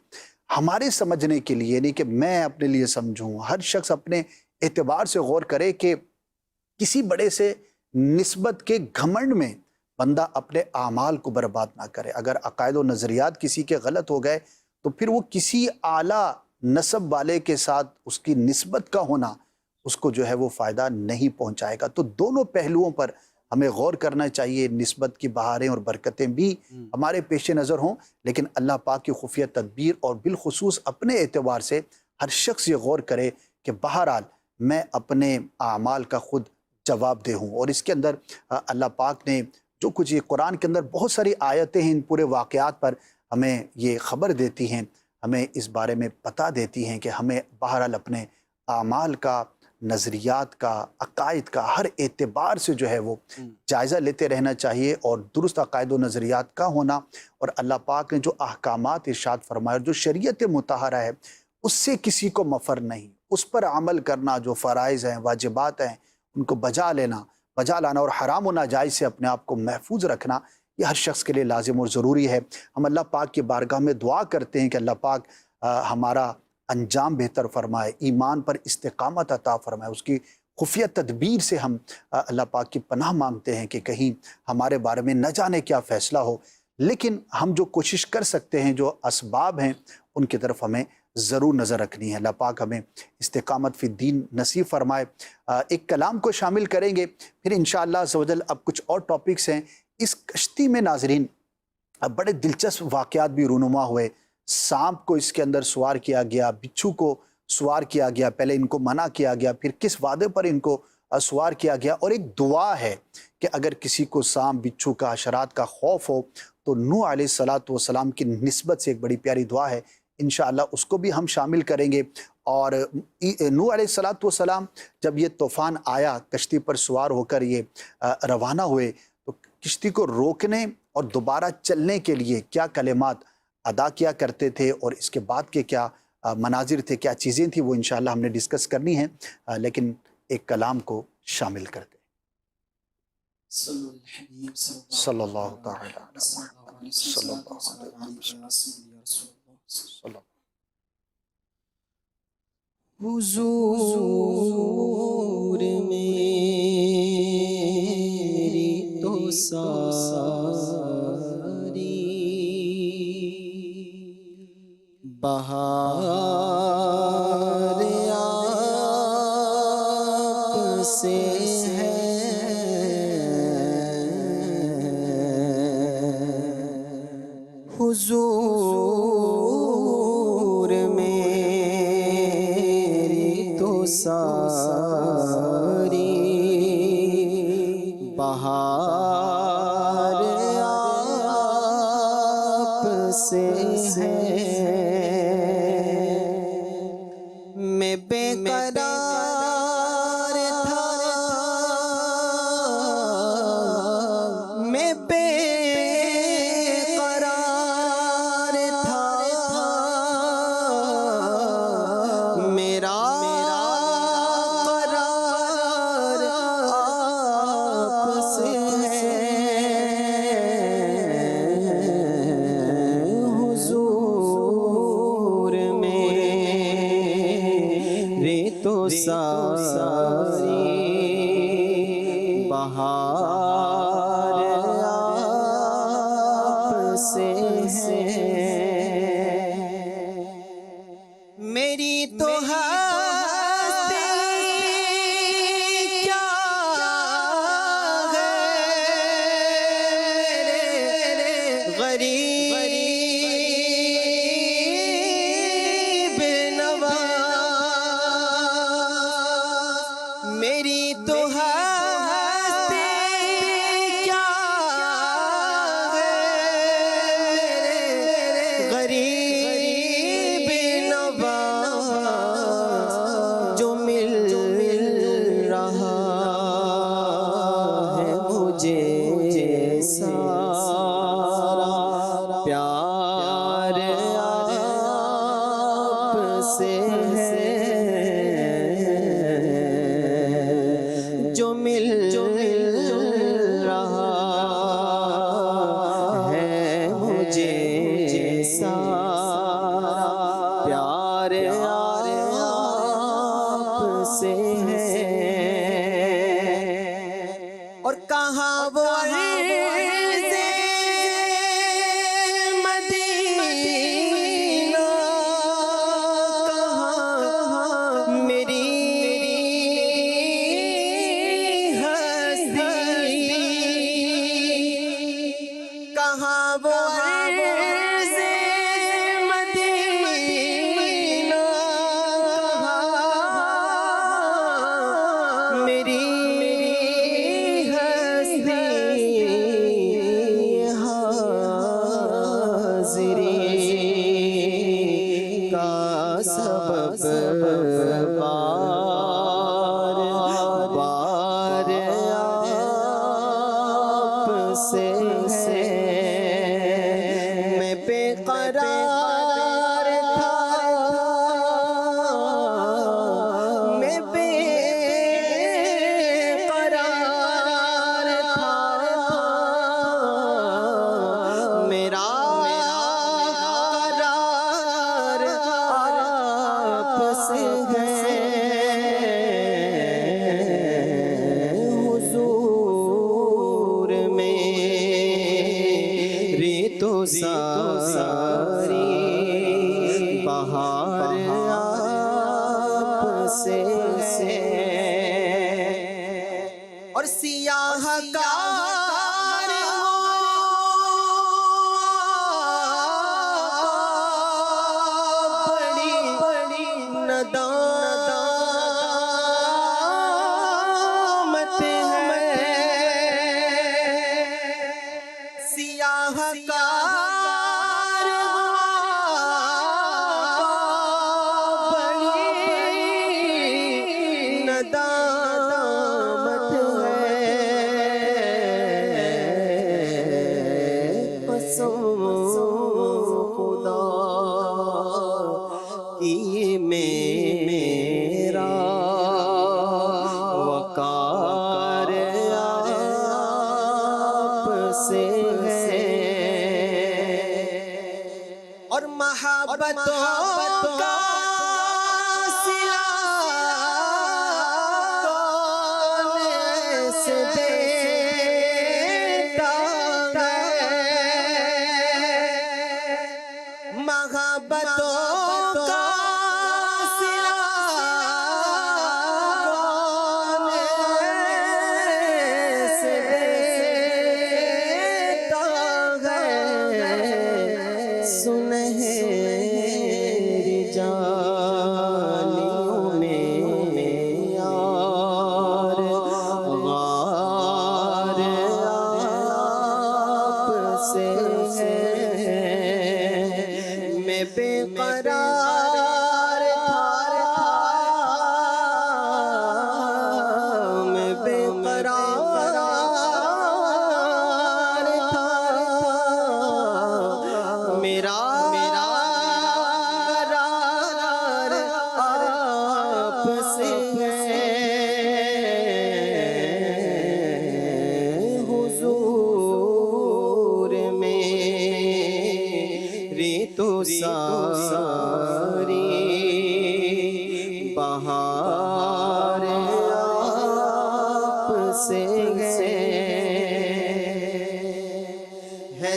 ہمارے سمجھنے کے لیے, نہیں کہ میں اپنے لیے سمجھوں, ہر شخص اپنے اعتبار سے غور کرے کہ کسی بڑے سے نسبت کے گھمنڈ میں بندہ اپنے اعمال کو برباد نہ کرے. اگر عقائد و نظریات کسی کے غلط ہو گئے تو پھر وہ کسی اعلیٰ نسب والے کے ساتھ اس کی نسبت کا ہونا اس کو جو ہے وہ فائدہ نہیں پہنچائے گا. تو دونوں پہلوؤں پر ہمیں غور کرنا چاہیے. نسبت کی بہاریں اور برکتیں بھی ہمارے پیش نظر ہوں, لیکن اللہ پاک کی خفیہ تدبیر اور بالخصوص اپنے اعتبار سے ہر شخص یہ غور کرے کہ بہرحال میں اپنے اعمال کا خود جواب دہ ہوں۔ اور اس کے اندر اللہ پاک نے جو کچھ یہ قرآن کے اندر بہت ساری آیتیں ہیں، ان پورے واقعات پر ہمیں یہ خبر دیتی ہیں، ہمیں اس بارے میں بتا دیتی ہیں کہ ہمیں بہرحال اپنے اعمال کا، نظریات کا، عقائد کا ہر اعتبار سے جو ہے وہ جائزہ لیتے رہنا چاہیے، اور درست عقائد و نظریات کا ہونا، اور اللہ پاک نے جو احکامات ارشاد فرمائے اور جو شریعت مطہرہ ہے اس سے کسی کو مفر نہیں، اس پر عمل کرنا، جو فرائض ہیں، واجبات ہیں، ان کو بجا لانا اور حرام و ناجائز سے اپنے آپ کو محفوظ رکھنا، یہ ہر شخص کے لیے لازم اور ضروری ہے۔ ہم اللہ پاک کی بارگاہ میں دعا کرتے ہیں کہ اللہ پاک ہمارا انجام بہتر فرمائے، ایمان پر استقامت عطا فرمائے۔ اس کی خفیہ تدبیر سے ہم اللہ پاک کی پناہ مانگتے ہیں کہ کہیں ہمارے بارے میں نہ جانے کیا فیصلہ ہو، لیکن ہم جو کوشش کر سکتے ہیں، جو اسباب ہیں، ان کی طرف ہمیں ضرور نظر رکھنی ہے۔ اللہ پاک ہمیں استقامت فی الدین نصیب فرمائے۔ ایک کلام کو شامل کریں گے، پھر انشاءاللہ عز و جل اب کچھ اور ٹاپکس ہیں۔ اس کشتی میں ناظرین بڑے دلچسپ واقعات بھی رونما ہوئے۔ سانپ کو اس کے اندر سوار کیا گیا، بچھو کو سوار کیا گیا، پہلے ان کو منع کیا گیا، پھر کس وعدے پر ان کو سوار کیا گیا، اور ایک دعا ہے کہ اگر کسی کو سانپ، بچھو کا، حشرات کا خوف ہو تو نوح علیہ السلام کی نسبت سے ایک بڑی پیاری دعا ہے، انشاءاللہ اس کو بھی ہم شامل کریں گے۔ اور نوح علیہ السلام جب یہ طوفان آیا، کشتی پر سوار ہو کر یہ روانہ ہوئے، تو کشتی کو روکنے اور دوبارہ چلنے کے لیے کیا کلمات ادا کیا کرتے تھے، اور اس کے بعد کے کیا مناظر تھے، کیا چیزیں تھیں، وہ انشاءاللہ ہم نے ڈسکس کرنی ہیں، لیکن ایک کلام کو شامل کرتے ہیں۔ صلی اللہ تعالی علیہ محمد صلی اللہ علیہ وسلم۔ حضور میری تو ساری بہار آپ سے ہے، حضور میری تو ساری بہار آپ سے ہے، میں بے قرار تھا، میں بے قرار تھا، میرا قرار آپ سے ہے، حضور میرے تو ساری بہار آپ سے ہے، میری تو ہستی کیا ہے، میرے غریب نواز، میری تو ہستی کیا ہے، میرے غریب نواز، جو مل رہا ہے مجھے سارا پیار آپ سے ہے، جو مل رہا ہے مجھے سارا پیار آپ سے ہے، اور کہاں وہ عرض مدینہ، کہاں سبب بار بار آپ سے ہے، میں بے قرار تھا، میں بے قرار تھا، میرا قرار آپ سے ہے، حضور میری تو ساری بہار آپ سے ہے، اور سیاہ کار بڑی بڑی ندامت ہے، سیاہ کار بڑی ندامت ہے، قسم خدا کی میرا وقار آپ سے ہے، اور محبتوں کا صلہ کون ایسے دیتا ہے، محبتوں کا صلہ کون ایسے دیتا ہے، سنہری جالیوں میں یار غار آپ سے ہے، میں بے قرار تھا، میں بے قرار تھا، میرا قرار آپ سے ہے، حضور میری تو ساری بہار آپ سے ہے،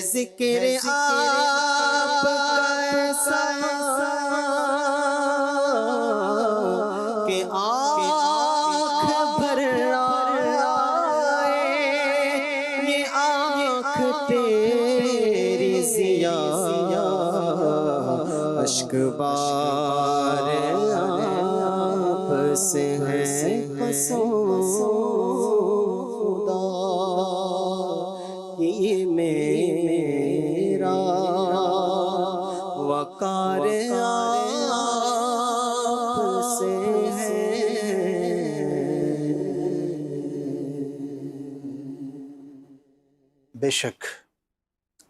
ذکر آپ کا ایسا کہ آنکھ بھر آئے، یہ آنکھ تیری ضیاء اشک بار آپ سے ہے، قسم خدا یہ میرا وقار آپ سے ہے۔ بے شک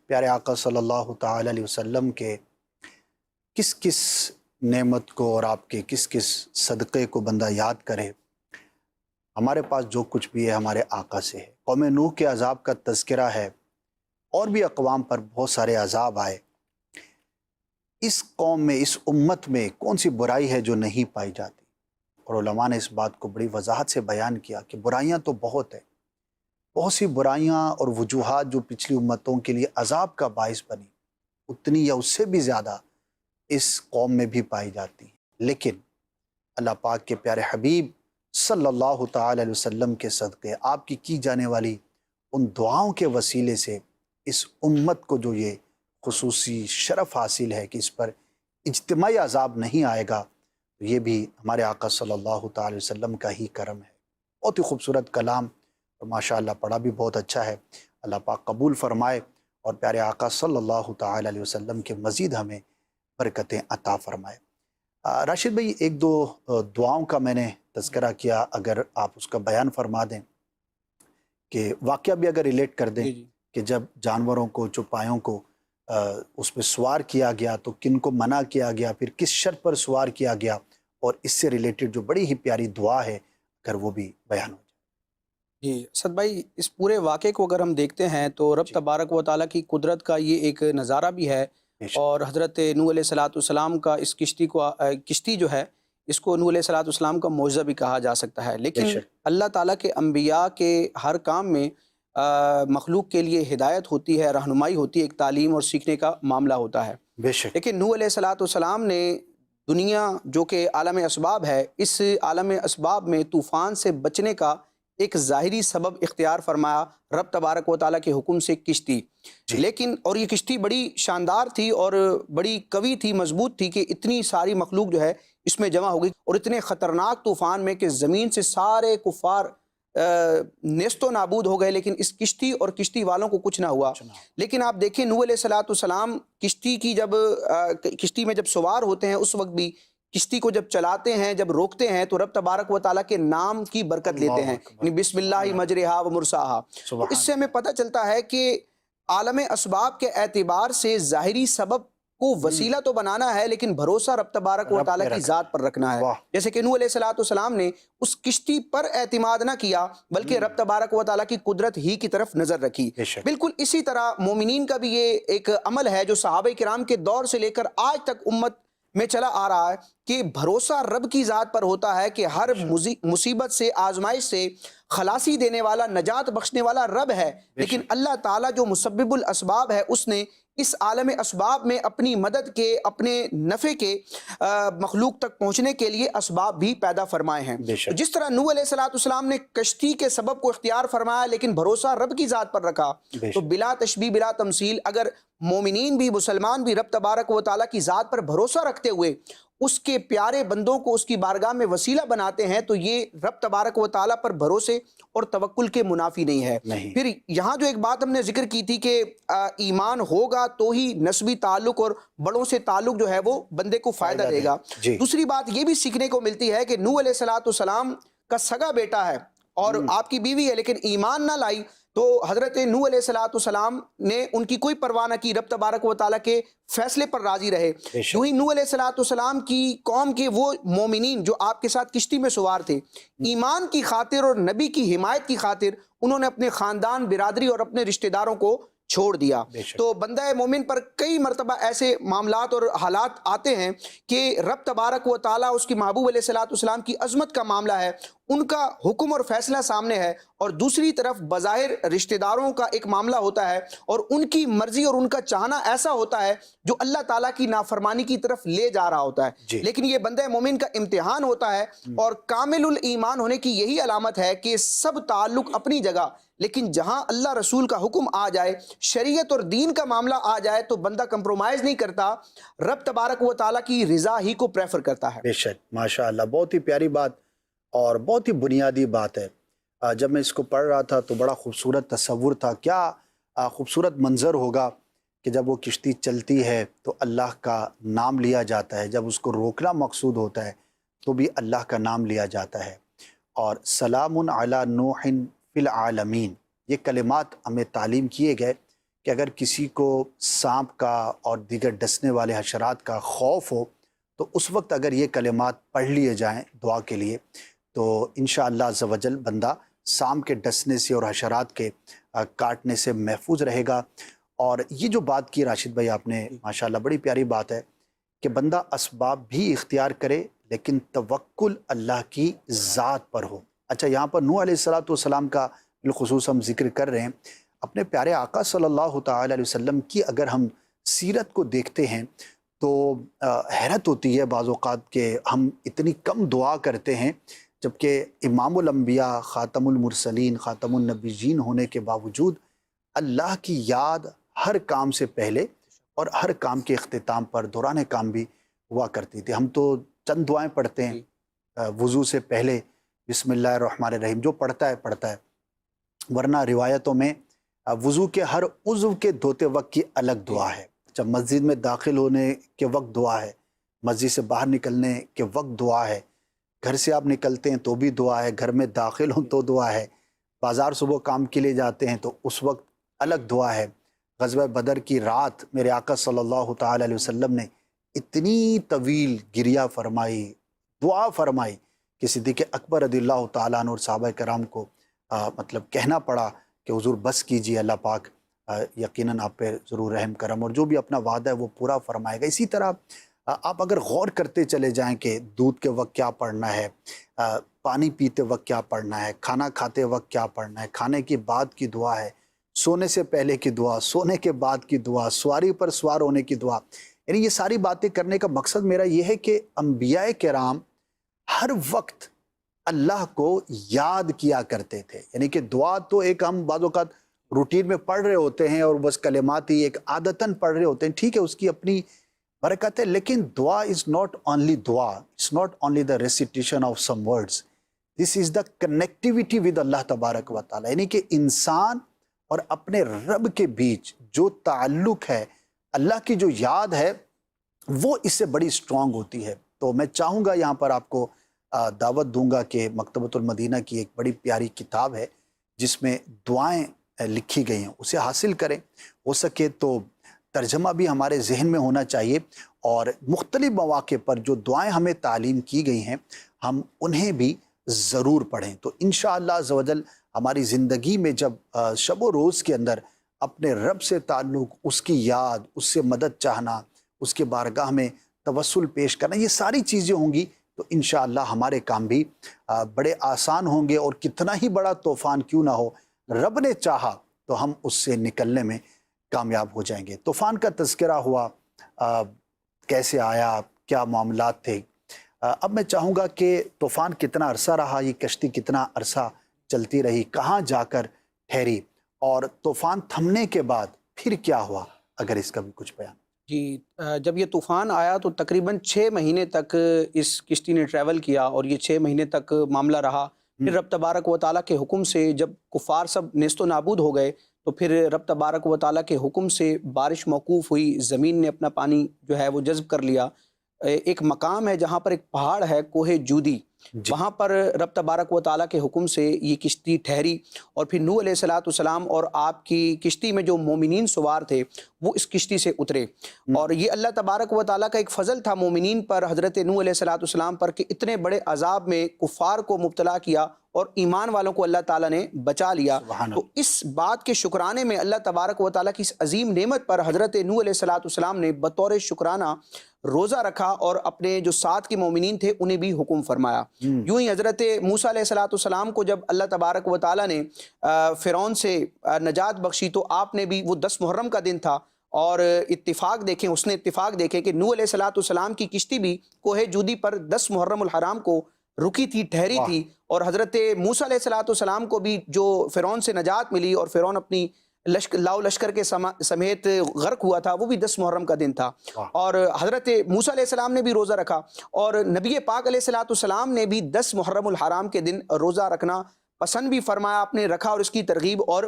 پیارے آقا صلی اللہ تعالی علیہ وسلم کے کس کس نعمت کو اور آپ کے کس کس صدقے کو بندہ یاد کرے، ہمارے پاس جو کچھ بھی ہے ہمارے آقا سے ہے۔ قوم نوح کے عذاب کا تذکرہ ہے، اور بھی اقوام پر بہت سارے عذاب آئے۔ اس قوم میں، اس امت میں کون سی برائی ہے جو نہیں پائی جاتی؟ اور علماء نے اس بات کو بڑی وضاحت سے بیان کیا کہ برائیاں تو بہت ہیں، بہت سی برائیاں اور وجوہات جو پچھلی امتوں کے لیے عذاب کا باعث بنی، اتنی یا اس سے بھی زیادہ اس قوم میں بھی پائی جاتی ہیں۔ لیکن اللہ پاک کے پیارے حبیب صلی اللہ تعالی علیہ وسلم کے صدقے، آپ کی جانے والی ان دعاؤں کے وسیلے سے اس امت کو جو یہ خصوصی شرف حاصل ہے کہ اس پر اجتماعی عذاب نہیں آئے گا، یہ بھی ہمارے آقا صلی اللہ تعالی علیہ وسلم کا ہی کرم ہے۔ بہت ہی خوبصورت کلام، اور ماشاءاللہ پڑھا بھی بہت اچھا ہے۔ اللہ پاک قبول فرمائے اور پیارے آقا صلی اللہ تعالی علیہ وسلم کے مزید ہمیں برکتیں عطا فرمائے۔ راشد بھائی ایک دو دعاؤں کا میں نے تذکرہ کیا، اگر آپ اس کا بیان فرما دیں کہ واقعہ بھی اگر ریلیٹ کر دیں جی جی کہ جب جانوروں کو چوپایوں کو اس پہ سوار کیا گیا تو کن کو منع کیا گیا، پھر کس شرط پر سوار کیا گیا، اور اس سے ریلیٹڈ جو بڑی ہی پیاری دعا ہے اگر وہ بھی بیان ہو جی اسد بھائی، اس پورے واقعے کو اگر ہم دیکھتے ہیں تو رب جی۔ تبارک و تعالیٰ کی قدرت کا یہ ایک نظارہ بھی ہے، بے شک، اور حضرت نوح علیہ السلام کا اس کشتی جو ہے، اس کو نوح علیہ السلام کا معجزہ بھی کہا جا سکتا ہے. بے لیکن شک، اللہ تعالیٰ کے انبیاء کے ہر کام میں مخلوق کے لیے ہدایت ہوتی ہے، رہنمائی ہوتی ہے، ایک تعلیم اور سیکھنے کا معاملہ ہوتا ہے. بے شک، لیکن نوح علیہ السلام نے دنیا جو کہ عالم اسباب ہے، اس عالم اسباب میں طوفان سے بچنے کا ایک ظاہری سبب اختیار فرمایا رب تبارک و تعالیٰ کے حکم سے کشتی. جی۔ لیکن اور یہ کشتی بڑی شاندار تھی اور بڑی قوی تھی، مضبوط تھی، کہ اتنی ساری مخلوق جو ہے اس میں جمع ہو گئی، اور اتنے خطرناک طوفان میں کہ زمین سے سارے کفار نیست و نابود ہو گئے، لیکن اس کشتی اور کشتی والوں کو کچھ نہ ہوا. لیکن آپ دیکھیں نوح علیہ السلام کشتی میں جب سوار ہوتے ہیں، اس وقت بھی کشتی کو جب چلاتے ہیں، جب روکتے ہیں، تو رب تبارک و تعالیٰ کے نام کی برکت لیتے ہیں، اللہ اکبر، یعنی بسم اللہ مجرہا و مرساہا. تو سبحان اس سے ہمیں پتہ چلتا ہے کہ عالم اسباب کے اعتبار سے ظاہری سبب کو وسیلہ تو بنانا ہے، لیکن بھروسہ رب تبارک و رب تعالیٰ پہ کی رکھنا ذات پر رکھنا ہے. واہ، جیسے کہ نوح علیہ السلام نے اس کشتی پر اعتماد نہ کیا، بلکہ رب تبارک و تعالیٰ کی قدرت ہی کی طرف نظر رکھی. بے شک، بالکل اسی طرح مومنین کا بھی یہ ایک عمل ہے جو صحابہ کرام کے دور سے لے کر آج تک امت میں چلا آ رہا ہے، کہ بھروسہ رب کی ذات پر ہوتا ہے کہ ہر مصیبت سے، آزمائش سے خلاصی دینے والا، نجات بخشنے والا رب ہے. لیکن اللہ تعالیٰ جو مسبب الاسباب ہے، اس نے اس عالم اسباب میں اپنی مدد کے، اپنے نفع کے مخلوق تک پہنچنے کے لیے اسباب بھی پیدا فرمائے ہیں. بے شک، جس طرح نوح علیہ السلام نے کشتی کے سبب کو اختیار فرمایا، لیکن بھروسہ رب کی ذات پر رکھا، بے تو شک، بلا تشبیہ بلا تمثیل اگر مومنین بھی، مسلمان بھی رب تبارک و تعالیٰ کی ذات پر بھروسہ رکھتے ہوئے اس کے پیارے بندوں کو اس کی بارگاہ میں وسیلہ بناتے ہیں، تو یہ رب تبارک و تعالیٰ پر بھروسے اور توکل کے منافی نہیں ہے. نہیں، پھر یہاں جو ایک بات ہم نے ذکر کی تھی کہ ایمان ہوگا تو ہی نسبی تعلق اور بڑوں سے تعلق جو ہے وہ بندے کو فائدہ دے گا. جی، دوسری بات یہ بھی سیکھنے کو ملتی ہے کہ نوح علیہ السلام کا سگا بیٹا ہے اور آپ کی بیوی ہے، لیکن ایمان نہ لائی، تو حضرت نوح علیہ السلام نے ان کی کوئی پرواہ نہ کی، رب تبارک و تعالیٰ کے فیصلے پر راضی رہے. بے شک، یوں ہی نوح علیہ السلام کی قوم کے وہ مومنین جو آپ کے ساتھ کشتی میں سوار تھے، ایمان کی خاطر اور نبی کی حمایت کی خاطر انہوں نے اپنے خاندان، برادری اور اپنے رشتہ داروں کو چھوڑ دیا. بے شک، تو بندہ مومن پر کئی مرتبہ ایسے معاملات اور حالات آتے ہیں کہ رب تبارک و تعالیٰ، اس کی محبوب علیہ السلام کی عظمت کا معاملہ ہے، ان کا حکم اور فیصلہ سامنے ہے، اور دوسری طرف بظاہر رشتہ داروں کا ایک معاملہ ہوتا ہے، اور ان کی مرضی اور ان کا چاہنا ایسا ہوتا ہے جو اللہ تعالیٰ کی نافرمانی کی طرف لے جا رہا ہوتا ہے. جی، لیکن یہ بندہ مومن کا امتحان ہوتا ہے، اور کامل الایمان ہونے کی یہی علامت ہے کہ سب تعلق اپنی جگہ، لیکن جہاں اللہ رسول کا حکم آ جائے، شریعت اور دین کا معاملہ آ جائے، تو بندہ کمپرومائز نہیں کرتا، رب تبارک و تعالیٰ کی رضا ہی کو پریفر کرتا ہے. بے شک، ماشاء اللہ، بہت ہی پیاری بات اور بہت ہی بنیادی بات ہے. جب میں اس کو پڑھ رہا تھا تو بڑا خوبصورت تصور تھا، کیا خوبصورت منظر ہوگا کہ جب وہ کشتی چلتی ہے تو اللہ کا نام لیا جاتا ہے، جب اس کو روکنا مقصود ہوتا ہے تو بھی اللہ کا نام لیا جاتا ہے. اور سلام علی نوح فی العالمین، یہ کلمات ہمیں تعلیم کیے گئے کہ اگر کسی کو سانپ کا اور دیگر ڈسنے والے حشرات کا خوف ہو تو اس وقت اگر یہ کلمات پڑھ لیے جائیں دعا کے لیے تو انشاءاللہ عز و جل بندہ سانپ کے ڈسنے سے اور حشرات کے کاٹنے سے محفوظ رہے گا. اور یہ جو بات کی راشد بھائی آپ نے، ماشاءاللہ بڑی پیاری بات ہے کہ بندہ اسباب بھی اختیار کرے لیکن توکل اللہ کی ذات پر ہو. اچھا، یہاں پر نوح علیہ السلام کا بالخصوص ہم ذکر کر رہے ہیں. اپنے پیارے آقا صلی اللہ تعالی علیہ وسلم کی اگر ہم سیرت کو دیکھتے ہیں تو حیرت ہوتی ہے بعض اوقات کہ ہم اتنی کم دعا کرتے ہیں، جبکہ امام الانبیاء، خاتم المرسلین، خاتم النبیین ہونے کے باوجود اللہ کی یاد ہر کام سے پہلے اور ہر کام کے اختتام پر، دوران کام بھی ہوا کرتی تھی. ہم تو چند دعائیں پڑھتے ہیں وضو سے پہلے، بسم اللہ الرحمن الرحیم، جو پڑھتا ہے، ورنہ روایتوں میں وضو کے ہر عضو کے دھوتے وقت کی الگ دعا ہے. جب مسجد میں داخل ہونے کے وقت دعا ہے، مسجد سے باہر نکلنے کے وقت دعا ہے، گھر سے آپ نکلتے ہیں تو بھی دعا ہے، گھر میں داخل ہوں تو دعا ہے، بازار صبح کام کے لیے جاتے ہیں تو اس وقت الگ دعا ہے۔ غزوہ بدر کی رات میرے آقا صلی اللہ تعالی علیہ وسلم نے اتنی طویل گریہ فرمائی، دعا فرمائی کہ صدیق اکبر رضی اللہ تعالیٰ عنہ اور صحابہ کرام کو مطلب کہنا پڑا کہ حضور بس کیجئے، اللہ پاک یقیناً آپ پہ ضرور رحم کرم اور جو بھی اپنا وعدہ ہے وہ پورا فرمائے گا۔ اسی طرح آپ اگر غور کرتے چلے جائیں کہ دودھ کے وقت کیا پڑھنا ہے، پانی پیتے وقت کیا پڑھنا ہے، کھانا کھاتے وقت کیا پڑھنا ہے، کھانے کے بعد کی دعا ہے، سونے سے پہلے کی دعا، سونے کے بعد کی دعا، سواری پر سوار ہونے کی دعا، یعنی یہ ساری باتیں کرنے کا مقصد میرا یہ ہے کہ انبیاء کرام ہر وقت اللہ کو یاد کیا کرتے تھے۔ یعنی کہ دعا تو ایک ہم بعض اوقات روٹین میں پڑھ رہے ہوتے ہیں اور بس کلمات ہی ایک عادتاً پڑھ رہے ہوتے ہیں، ٹھیک ہے اس کی اپنی برکت ہے، لیکن دعا از ناٹ اونلی دعا، it's not only the recitation of some words, this is the connectivity with اللہ تبارک و تعالیٰ، یعنی کہ انسان اور اپنے رب کے بیچ جو تعلق ہے، اللہ کی جو یاد ہے وہ اس سے بڑی اسٹرانگ ہوتی ہے۔ تو میں چاہوں گا یہاں پر آپ کو دعوت دوں گا کہ مکتبۃ المدینہ کی ایک بڑی پیاری کتاب ہے جس میں دعائیں لکھی گئی ہیں، اسے حاصل کریں، ہو سکے تو ترجمہ بھی ہمارے ذہن میں ہونا چاہیے، اور مختلف مواقع پر جو دعائیں ہمیں تعلیم کی گئی ہیں ہم انہیں بھی ضرور پڑھیں۔ تو انشاءاللہ عز و جل ہماری زندگی میں جب شب و روز کے اندر اپنے رب سے تعلق، اس کی یاد، اس سے مدد چاہنا، اس کے بارگاہ میں توسل پیش کرنا، یہ ساری چیزیں ہوں گی تو انشاءاللہ ہمارے کام بھی بڑے آسان ہوں گے، اور کتنا ہی بڑا طوفان کیوں نہ ہو، رب نے چاہا تو ہم اس سے نکلنے میں کامیاب ہو جائیں گے۔ طوفان کا تذکرہ ہوا، کیسے آیا، کیا معاملات تھے۔ اب میں چاہوں گا کہ طوفان کتنا عرصہ رہا، یہ کشتی کتنا عرصہ چلتی رہی، کہاں جا کر ٹھہری، اور طوفان تھمنے کے بعد پھر کیا ہوا، اگر اس کا بھی کچھ بیان۔ جی، جب یہ طوفان آیا تو تقریباً 6 مہینے تک اس کشتی نے ٹریول کیا، اور یہ 6 مہینے تک معاملہ رہا۔ پھر رب تبارک و تعالیٰ کے حکم سے جب کفار سب نیست و نابود ہو گئے تو پھر رب تبارک و تعالیٰ کے حکم سے بارش موقوف ہوئی، زمین نے اپنا پانی جو ہے وہ جذب کر لیا۔ ایک مقام ہے جہاں پر ایک پہاڑ ہے، کوہ جودی، وہاں پر رب تبارک و تعالیٰ کے حکم سے یہ کشتی ٹھہری، اور پھر نوح علیہ السلام اور آپ کی کشتی میں جو مومنین سوار تھے وہ اس کشتی سے اترے۔ اور یہ اللہ تبارک و تعالیٰ کا ایک فضل تھا مومنین پر، حضرت نوح علیہ السلام پر، کہ اتنے بڑے عذاب میں کفار کو مبتلا کیا اور ایمان والوں کو اللہ تعالیٰ نے بچا لیا۔ تو اس بات کے شکرانے میں اللہ تبارک و تعالیٰ کی اس عظیم نعمت پر حضرت نوح علیہ السلام نے بطور شکرانہ روزہ رکھا، اور اپنے جو ساتھ کے مومنین تھے انہیں بھی حکم فرمایا۔ یوں ہی حضرت موسیٰ علیہ السلام کو جب اللہ تبارک و تعالیٰ نے فرعون سے نجات بخشی تو آپ نے بھی، وہ 10 محرم کا دن تھا، اور اتفاق دیکھیں، اس نے اتفاق دیکھے کہ نوح علیہ السلام کی کشتی بھی کوہ جودی پر 10 محرم الحرام کو رکی تھی، ٹھہری تھی، اور حضرت موسیٰ علیہ السلام کو بھی جو فرعون سے نجات ملی اور فرعون اپنی لشکر کے سمیت غرق ہوا تھا، وہ بھی 10 محرم کا دن تھا۔ اور حضرت موسیٰ علیہ السلام نے بھی روزہ رکھا، اور نبی پاک علیہ السلام نے بھی 10 محرم الحرام کے دن روزہ رکھنا پسند بھی فرمایا، آپ نے رکھا، اور اس کی ترغیب اور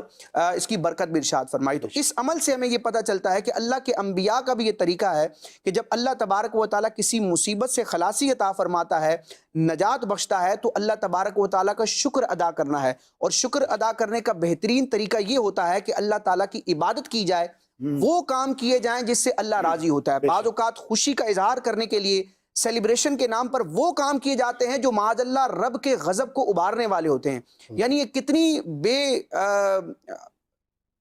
اس کی برکت بھی ارشاد فرمائی۔ تو اس عمل سے ہمیں یہ پتہ چلتا ہے کہ اللہ کے انبیاء کا بھی یہ طریقہ ہے کہ جب اللہ تبارک و تعالیٰ کسی مصیبت سے خلاصی عطا فرماتا ہے، نجات بخشتا ہے، تو اللہ تبارک و تعالیٰ کا شکر ادا کرنا ہے، اور شکر ادا کرنے کا بہترین طریقہ یہ ہوتا ہے کہ اللہ تعالیٰ کی عبادت کی جائے، وہ کام کیے جائیں جس سے اللہ راضی ہوتا ہے۔ بعض اوقات خوشی کا اظہار کرنے کے لیے سیلیبریشن کے نام پر وہ کام کیے جاتے ہیں جو معاذ اللہ رب کے غضب کو ابارنے والے ہوتے ہیں۔ یعنی یہ کتنی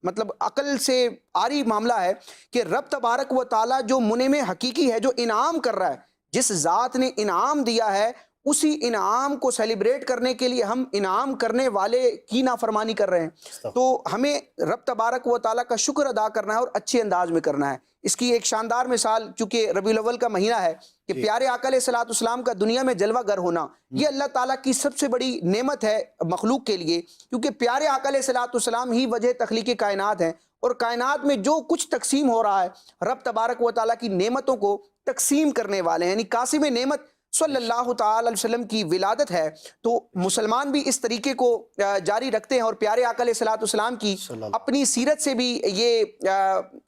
مطلب عقل سے آری معاملہ ہے کہ رب تبارک و تعالیٰ جو منعم حقیقی ہے، جو انعام کر رہا ہے، جس ذات نے انعام دیا ہے، اسی انعام کو سیلیبریٹ کرنے کے لیے ہم انعام کرنے والے کی نافرمانی کر رہے ہیں۔ تو ہمیں رب تبارک و تعالیٰ کا شکر ادا کرنا ہے، اور اچھے انداز میں کرنا ہے۔ اس کی ایک شاندار مثال، چونکہ ربیع الاول کا مہینہ ہے، کہ پیارے آقا علیہ السلام کا دنیا میں جلوہ گر ہونا، یہ اللہ تعالیٰ کی سب سے بڑی نعمت ہے مخلوق کے لیے، کیونکہ پیارے آقا علیہ السلام ہی وجہ تخلیق کائنات ہیں، اور کائنات میں جو کچھ تقسیم ہو رہا ہے رب تبارک و تعالیٰ کی نعمتوں کو تقسیم کرنے والے ہیں، یعنی قاسم نعمت صلی اللہ تعالی علیہ وسلم کی ولادت ہے، تو مسلمان بھی اس طریقے کو جاری رکھتے ہیں، اور پیارے آقا علیہ الصلوۃ والسلام کی اپنی سیرت سے بھی یہ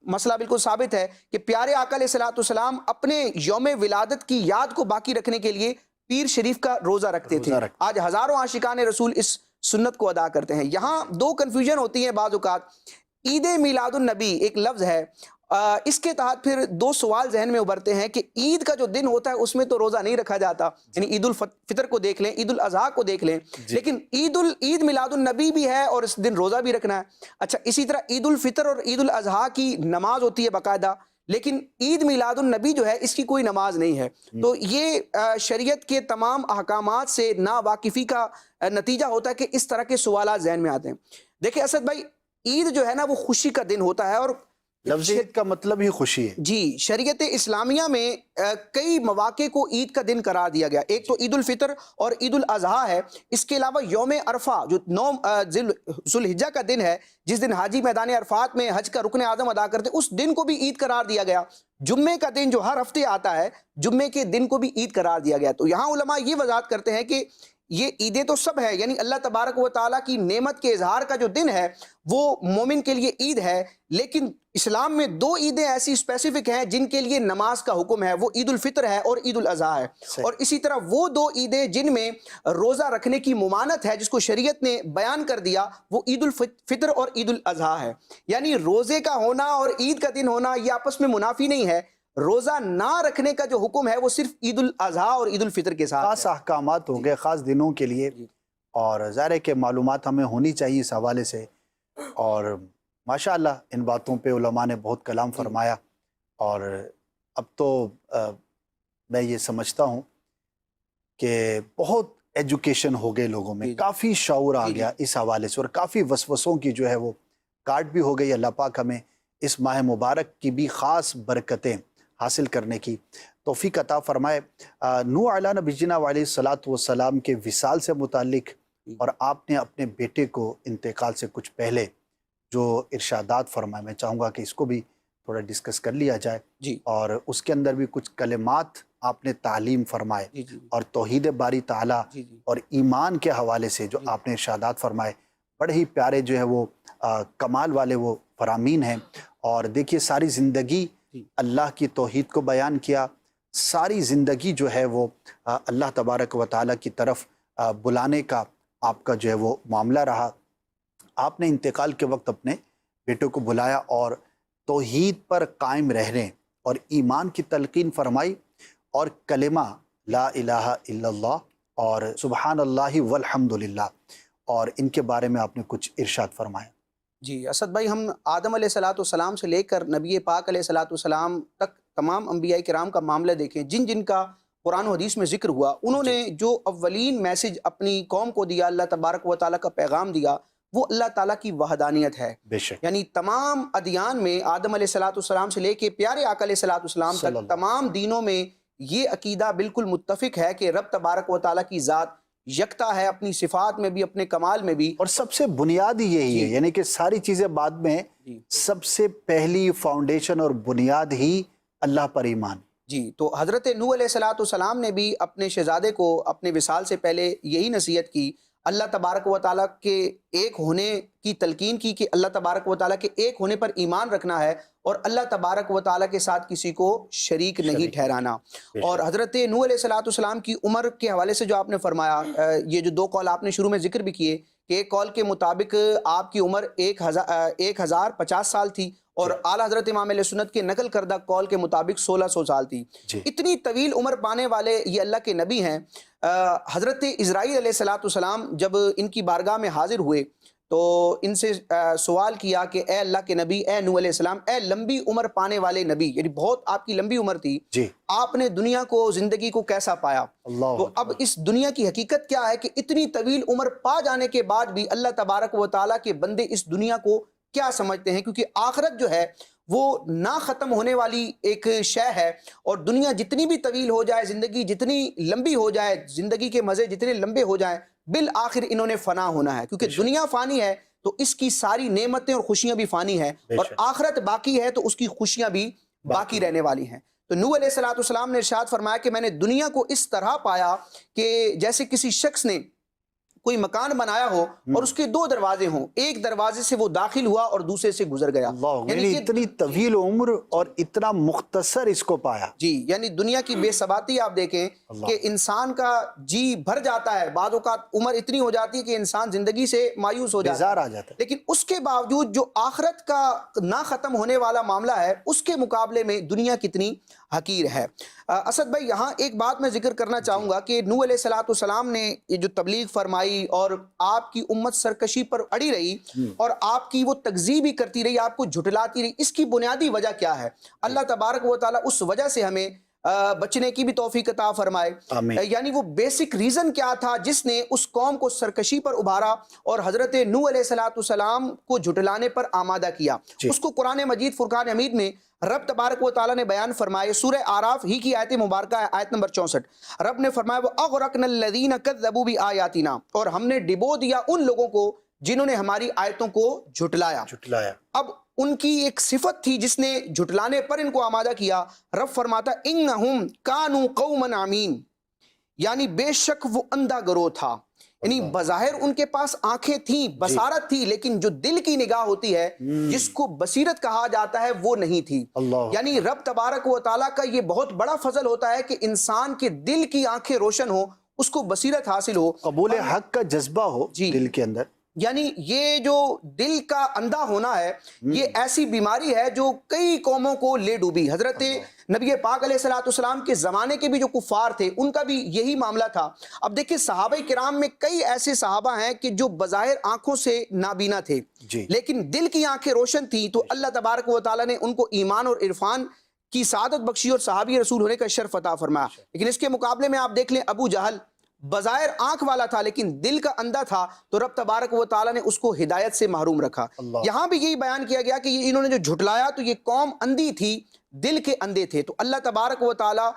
مسئلہ بالکل ثابت ہے کہ پیارے آقا علیہ الصلوۃ والسلام اپنے یوم ولادت کی یاد کو باقی رکھنے کے لیے پیر شریف کا روزہ رکھتے تھے۔ آج ہزاروں عاشقان رسول اس سنت کو ادا کرتے ہیں۔ یہاں دو کنفیوژن ہوتی ہیں بعض اوقات۔ عید میلاد النبی ایک لفظ ہے، اس کے تحت پھر دو سوال ذہن میں ابھرتے ہیں کہ عید کا جو دن ہوتا ہے اس میں تو روزہ نہیں رکھا جاتا، یعنی عید الفطر کو دیکھ لیں، عید الاضحیٰ کو دیکھ لیں، لیکن عید میلاد النبی بھی ہے اور اس دن روزہ بھی رکھنا ہے۔ اچھا، اسی طرح عید الفطر اور عید الاضحیٰ کی نماز ہوتی ہے باقاعدہ، لیکن عید میلاد النبی جو ہے اس کی کوئی نماز نہیں ہے۔ تو یہ شریعت کے تمام احکامات سے ناواقفی کا نتیجہ ہوتا ہے کہ اس طرح کے سوالات ذہن میں آتے ہیں۔ دیکھیں اسد بھائی، عید جو ہے نا وہ خوشی کا دن ہوتا ہے، اور لفظ عید کا مطلب ہی خوشی ہے۔ جی، شریعت اسلامیہ میں کئی مواقع کو عید کا دن قرار دیا گیا۔ ایک تو عید الفطر اور عید الاضحیٰ ہے، اس کے علاوہ یوم عرفہ جو 9 ذو الحجہ کا دن ہے، جس دن حاجی میدان عرفات میں حج کا رکن اعظم ادا کرتے، اس دن کو بھی عید قرار دیا گیا۔ جمعے کا دن جو ہر ہفتے آتا ہے، جمعے کے دن کو بھی عید قرار دیا گیا۔ تو یہاں علماء یہ وضاحت کرتے ہیں کہ یہ عیدیں تو سب ہے، یعنی اللہ تبارک و تعالیٰ کی نعمت کے اظہار کا جو دن ہے وہ مومن کے لیے عید ہے، لیکن اسلام میں دو عیدیں ایسی اسپیسیفک ہیں جن کے لیے نماز کا حکم ہے، وہ عید الفطر ہے اور عید الاضحیٰ ہے۔ اور اسی طرح وہ دو عیدیں جن میں روزہ رکھنے کی ممانت ہے، جس کو شریعت نے بیان کر دیا، وہ عید الفطر اور عید الاضحیٰ ہے۔ یعنی روزے کا ہونا اور عید کا دن ہونا یہ آپس میں منافی نہیں ہے۔ روزہ نہ رکھنے کا جو حکم ہے وہ صرف عید الاضحیٰ اور عید الفطر کے ساتھ خاص احکامات ہوں گے خاص دنوں کے لیے، اور ظاہر ہے کہ معلومات ہمیں ہونی چاہیے اس حوالے سے، اور ماشاءاللہ ان باتوں پہ علماء نے بہت کلام فرمایا۔ اور اب تو میں یہ سمجھتا ہوں کہ بہت ایجوکیشن ہو گئے لوگوں میں، کافی شعور آ گیا اس حوالے سے، اور کافی وسوسوں کی جو ہے وہ کاٹ بھی ہو گئی۔ اللہ پاک ہمیں اس ماہ مبارک کی بھی خاص برکتیں حاصل کرنے کی توفیق عطا فرمائے۔ نوح علیہ نبینا علیہ الصلاۃ والسلام کے وصال سے متعلق، اور آپ نے اپنے بیٹے کو انتقال سے کچھ پہلے جو ارشادات فرمائے، میں چاہوں گا کہ اس کو بھی تھوڑا ڈسکس کر لیا جائے، اور اس کے اندر بھی کچھ کلمات آپ نے تعلیم فرمائے، اور توحید باری تعالیٰ اور ایمان کے حوالے سے جو آپ نے ارشادات فرمائے، بڑے ہی پیارے جو ہے وہ کمال والے وہ فرامین ہیں۔ اور دیکھیے ساری زندگی اللہ کی توحید کو بیان کیا، ساری زندگی جو ہے وہ اللہ تبارک و تعالیٰ کی طرف بلانے کا آپ کا جو ہے وہ معاملہ رہا۔ آپ نے انتقال کے وقت اپنے بیٹے کو بلایا اور توحید پر قائم رہنے اور ایمان کی تلقین فرمائی، اور کلمہ لا الہ الا اللہ اور سبحان اللہ والحمد للہ، اور ان کے بارے میں آپ نے کچھ ارشاد فرمایا۔ جی اسد بھائی، ہم آدم علیہ الصلوۃ والسلام سے لے کر نبی پاک علیہ الصلوۃ والسلام تک تمام انبیاء کرام کا معاملہ دیکھیں، جن جن کا قرآن و حدیث میں ذکر ہوا، انہوں نے جو اولین میسج اپنی قوم کو دیا، اللہ تبارک و تعالیٰ کا پیغام دیا، وہ اللہ تعالیٰ کی وحدانیت ہے۔ بے شک، یعنی تمام ادیان میں آدم علیہ الصلوۃ والسلام سے لے کے پیارے آقا علیہ الصلوۃ والسلام تک تمام دینوں میں یہ عقیدہ بالکل متفق ہے کہ رب تبارک و تعالیٰ کی ذات یکتا ہے، اپنی صفات میں بھی، اپنے کمال میں بھی، اور سب سے بنیاد یہی ہے، یعنی کہ ساری چیزیں بعد میں، سب سے پہلی فاؤنڈیشن اور بنیاد ہی اللہ پر ایمان۔ جی، تو حضرت نوح علیہ الصلوۃ والسلام نے بھی اپنے شہزادے کو اپنے وصال سے پہلے یہی نصیحت کی، اللہ تبارک و تعالیٰ کے ایک ہونے کی تلقین کی کہ اللہ تبارک و تعالیٰ کے ایک ہونے پر ایمان رکھنا ہے، اور اللہ تبارک و تعالیٰ کے ساتھ کسی کو شریک نہیں ٹھہرانا۔ اور حضرت نوح علیہ الصلوۃ والسلام کی عمر کے حوالے سے جو آپ نے فرمایا، یہ جو دو قول آپ نے شروع میں ذکر بھی کیے کہ ایک قول کے مطابق آپ کی عمر 1050 سال تھی، اور اعلیٰ حضرت امام علیہ سنت کے نقل کردہ قول کے مطابق 1600 سال تھی۔ اتنی طویل عمر پانے والے یہ اللہ کے نبی ہیں۔ حضرت اسرائیل علیہ الصلوۃ والسلام جب ان کی بارگاہ میں حاضر ہوئے تو ان سے سوال کیا کہ اے اللہ کے نبی، اے نوح علیہ السلام، اے لمبی عمر پانے والے نبی، یعنی بہت آپ کی لمبی عمر تھی، آپ نے دنیا کو، زندگی کو کیسا پایا؟ تو اب اس دنیا کی حقیقت کیا ہے کہ اتنی طویل عمر پا جانے کے بعد بھی اللہ تبارک و تعالیٰ کے بندے اس دنیا کو کیا سمجھتے ہیں؟ کیونکہ آخرت جو ہے وہ نہ ختم ہونے والی ایک شے ہے، اور دنیا جتنی بھی طویل ہو جائے، زندگی جتنی لمبی ہو جائے، زندگی کے مزے جتنے لمبے ہو جائیں، بالآخر انہوں نے فنا ہونا ہے، کیونکہ دنیا فانی ہے تو اس کی ساری نعمتیں اور خوشیاں بھی فانی ہیں، اور آخرت باقی ہے تو اس کی خوشیاں بھی باقی رہنے والی ہیں۔ تو نوح علیہ السلام نے ارشاد فرمایا کہ میں نے دنیا کو اس طرح پایا کہ جیسے کسی شخص نے کوئی مکان بنایا ہو اور اس کے دو دروازے ہوں، ایک دروازے سے وہ داخل ہوا اور دوسرے سے گزر گیا. اللہ، یعنی یعنی کہ اتنی طویل عمر اور اتنا مختصر اس کو پایا. جی، یعنی دنیا کی بے ثباتی آپ دیکھیں کہ انسان کا جی بھر جاتا ہے، بعض اوقات عمر اتنی ہو جاتی ہے کہ انسان زندگی سے مایوس ہو جاتا بیزار ہے، آ جاتا ہے. لیکن اس کے باوجود جو آخرت کا نہ ختم ہونے والا معاملہ ہے اس کے مقابلے میں دنیا کتنی حقیر ہے. اسد بھائی، یہاں ایک بات میں ذکر کرنا چاہوں گا کہ نوح علیہ السلام نے یہ جو تبلیغ فرمائی اور آپ کی امت سرکشی پر اڑی رہی اور آپ کی وہ تکذیب ہی کرتی رہی، آپ کو جھٹلاتی رہی، اس کی بنیادی وجہ کیا ہے؟ اللہ تبارک و تعالیٰ اس وجہ سے ہمیں بچنے کی بھی توفیق عطا فرمائے. یعنی وہ بیسک ریزن کیا تھا جس نے اس قوم کو سرکشی پر ابھارا اور حضرت نوح علیہ السلام کو جھٹلانے پر آمادہ کیا؟ اس کو قرآن مجید فرقان حمید میں رب تبارک و تعالیٰ نے بیان فرمائے. سورہ آراف ہی کی آیت مبارکہ ہے، آیت نمبر 64. رب نے فرمایا وَأَغْرَقْنَا الَّذِينَ كَذَّبُوا بِآيَاتِنَا، اور ہم نے ڈبو دیا ان لوگوں کو جنہوں نے ہماری آیتوں کو جھٹلایا. اب ان کی ایک صفت تھی جس نے جھٹلانے پر ان کو آمادہ کیا. رب فرماتا اِنَّهُمْ كَانُوا قَوْمًا عَمِينَ، یعنی بے شک وہ اندھا گروہ تھا. یعنی بظاہر ان کے پاس آنکھیں تھیں، بصارت تھی، لیکن جو دل کی نگاہ ہوتی ہے جس کو بصیرت کہا جاتا ہے وہ نہیں تھی. یعنی رب تبارک و تعالیٰ کا یہ بہت بڑا فضل ہوتا ہے کہ انسان کے دل کی آنکھیں روشن ہو، اس کو بصیرت حاصل ہو، قبول حق کا جذبہ ہو دل کے اندر. یعنی یہ جو دل کا اندھا ہونا ہے یہ ایسی بیماری ہے جو کئی قوموں کو لے ڈوبی. حضرت نبی پاک علیہ السلام کے زمانے کے بھی جو کفار تھے ان کا بھی یہی معاملہ تھا. اب دیکھیں صحابہ کرام میں کئی ایسے صحابہ ہیں کہ جو بظاہر آنکھوں سے نابینا تھے لیکن دل کی آنکھیں روشن تھیں، تو اللہ تبارک و تعالیٰ نے ان کو ایمان اور عرفان کی سعادت بخشی اور صحابی رسول ہونے کا شرف عطا فرمایا. لیکن اس کے مقابلے میں آپ دیکھ لیں ابو جہل بظاہر آنکھ والا تھا لیکن دل کا اندھا تھا، تو رب تبارک و تعالیٰ نے اس کو ہدایت سے محروم رکھا. یہاں بھی یہی بیان کیا گیا کہ انہوں نے جو جھٹلایا تو یہ قوم اندھی تھی، دل کے اندھے تھے. تو اللہ تبارک و تعالیٰ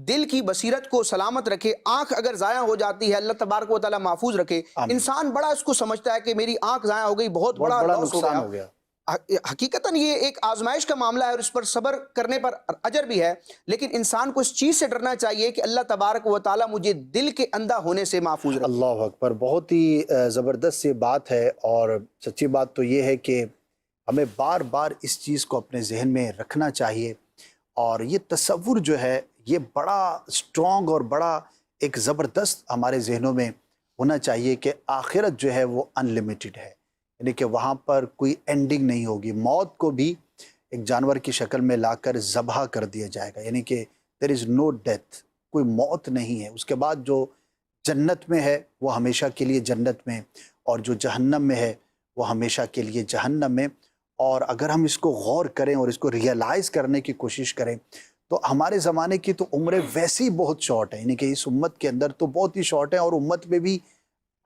دل کی بصیرت کو سلامت رکھے. آنکھ اگر ضائع ہو جاتی ہے اللہ تبارک و تعالیٰ محفوظ رکھے. انسان بڑا اس کو سمجھتا ہے کہ میری آنکھ ضائع ہو گئی، بہت بڑا نقصان ہو گیا. حقیقتاً یہ ایک آزمائش کا معاملہ ہے اور اس پر صبر کرنے پر اجر بھی ہے، لیکن انسان کو اس چیز سے ڈرنا چاہیے کہ اللہ تبارک و تعالیٰ مجھے دل کے اندھا ہونے سے محفوظ رکھے. اللہ اکبر، بہت ہی زبردست سی بات ہے. اور سچی بات تو یہ ہے کہ ہمیں بار بار اس چیز کو اپنے ذہن میں رکھنا چاہیے، اور یہ تصور جو ہے یہ بڑا اسٹرانگ اور بڑا ایک زبردست ہمارے ذہنوں میں ہونا چاہیے کہ آخرت جو ہے وہ انلمیٹڈ ہے، یعنی کہ وہاں پر کوئی اینڈنگ نہیں ہوگی. موت کو بھی ایک جانور کی شکل میں لا کر ذبح کر دیا جائے گا، یعنی کہ دیر از نو ڈیتھ، کوئی موت نہیں ہے. اس کے بعد جو جنت میں ہے وہ ہمیشہ کے لیے جنت میں، اور جو جہنم میں ہے وہ ہمیشہ کے لیے جہنم میں. اور اگر ہم اس کو غور کریں اور اس کو ریئلائز کرنے کی کوشش کریں تو ہمارے زمانے کی تو عمریں ویسے ہی بہت شارٹ ہیں، یعنی کہ اس امت کے اندر تو بہت ہی شارٹ ہیں، اور امت میں بھی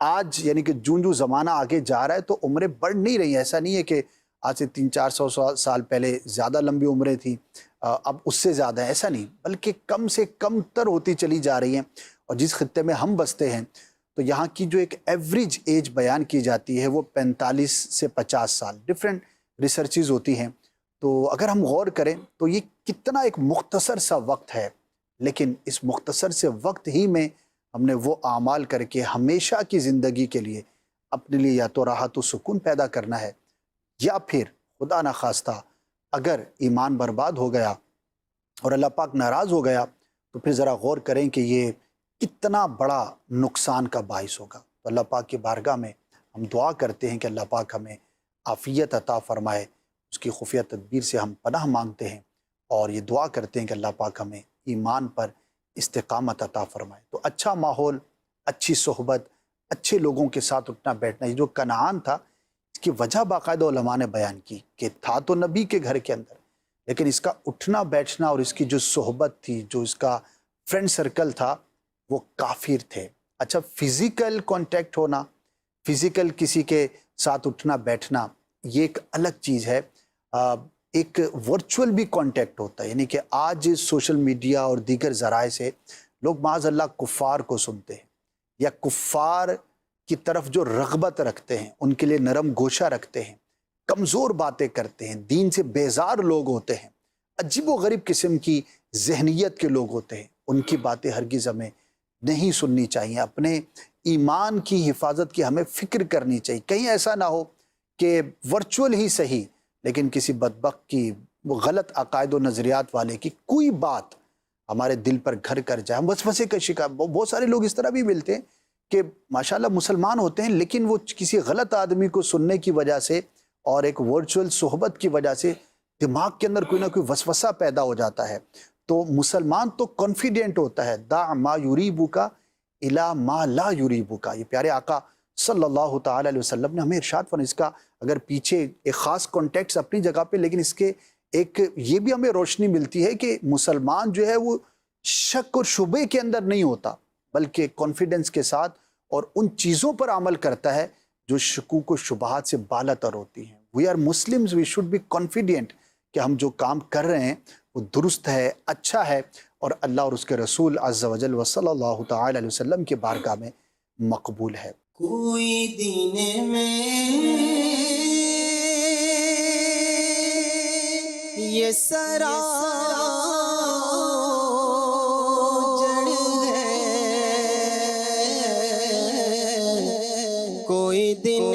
آج یعنی کہ جو زمانہ آگے جا رہا ہے تو عمریں بڑھ نہیں رہی ہیں. ایسا نہیں ہے کہ آج سے 300-400 سال پہلے زیادہ لمبی عمریں تھیں، اب اس سے زیادہ ہیں، ایسا نہیں، بلکہ کم سے کم تر ہوتی چلی جا رہی ہیں. اور جس خطے میں ہم بستے ہیں تو یہاں کی جو ایک ایوریج ایج بیان کی جاتی ہے وہ 45 سے 50 سال. ڈفرینٹ ریسرچز ہوتی ہیں، تو اگر ہم غور کریں تو یہ کتنا ایک مختصر سا وقت ہے، لیکن اس مختصر سے وقت ہی میں ہم نے وہ اعمال کر کے ہمیشہ کی زندگی کے لیے اپنے لیے یا تو راحت و سکون پیدا کرنا ہے، یا پھر خدا نخواستہ اگر ایمان برباد ہو گیا اور اللہ پاک ناراض ہو گیا تو پھر ذرا غور کریں کہ یہ کتنا بڑا نقصان کا باعث ہوگا. تو اللہ پاک کی بارگاہ میں ہم دعا کرتے ہیں کہ اللہ پاک ہمیں عافیت عطا فرمائے. اس کی خفیہ تدبیر سے ہم پناہ مانگتے ہیں اور یہ دعا کرتے ہیں کہ اللہ پاک ہمیں ایمان پر استقامت عطا فرمائے. تو اچھا ماحول، اچھی صحبت، اچھے لوگوں کے ساتھ اٹھنا بیٹھنا، یہ جو کنعان تھا اس کی وجہ باقاعدہ علماء نے بیان کی کہ تھا تو نبی کے گھر کے اندر، لیکن اس کا اٹھنا بیٹھنا اور اس کی جو صحبت تھی، جو اس کا فرینڈ سرکل تھا وہ کافر تھے. اچھا، فزیکل کانٹیکٹ ہونا، فزیکل کسی کے ساتھ اٹھنا بیٹھنا یہ ایک الگ چیز ہے. ایک ورچوئل بھی کانٹیکٹ ہوتا ہے، یعنی کہ آج سوشل میڈیا اور دیگر ذرائع سے لوگ معاذ اللہ کفار کو سنتے ہیں یا کفار کی طرف جو رغبت رکھتے ہیں ان کے لیے نرم گوشہ رکھتے ہیں، کمزور باتیں کرتے ہیں، دین سے بیزار لوگ ہوتے ہیں. عجیب و غریب قسم کی ذہنیت کے لوگ ہوتے ہیں، ان کی باتیں ہرگز ہمیں نہیں سننی چاہیے. اپنے ایمان کی حفاظت کی ہمیں فکر کرنی چاہیے. کہیں ایسا نہ ہو کہ ورچول ہی صحیح لیکن کسی بدبخت کی وہ غلط عقائد و نظریات والے کی کوئی بات ہمارے دل پر گھر کر جائے. ہم وسوسے کا شکار. بہت سارے لوگ اس طرح بھی ملتے ہیں کہ ماشاءاللہ مسلمان ہوتے ہیں لیکن وہ کسی غلط آدمی کو سننے کی وجہ سے اور ایک ورچول صحبت کی وجہ سے دماغ کے اندر کوئی نہ کوئی وسوسہ پیدا ہو جاتا ہے. تو مسلمان تو کانفیڈنٹ ہوتا ہے. دع ما یریبک الی ما لا یریبک. یہ پیارے آقا صلی اللہ تعالی علیہ وسلم نے ہمیں ارشاد فرمایا. اس کا اگر پیچھے ایک خاص کانٹیکس اپنی جگہ پہ، لیکن اس کے ایک یہ بھی ہمیں روشنی ملتی ہے کہ مسلمان جو ہے وہ شک اور شبے کے اندر نہیں ہوتا بلکہ کانفیڈنس کے ساتھ اور ان چیزوں پر عمل کرتا ہے جو شکوک و شبہات سے بالا تر ہوتی ہیں. We are Muslims, we should be confident کہ ہم جو کام کر رہے ہیں وہ درست ہے، اچھا ہے اور اللہ اور اس کے رسول عز و جل و صلی اللہ تعالی علیہ وسلم کے بارگاہ میں مقبول ہے. کوئی دین میں یہ سرا جڑ ہے، کوئی دن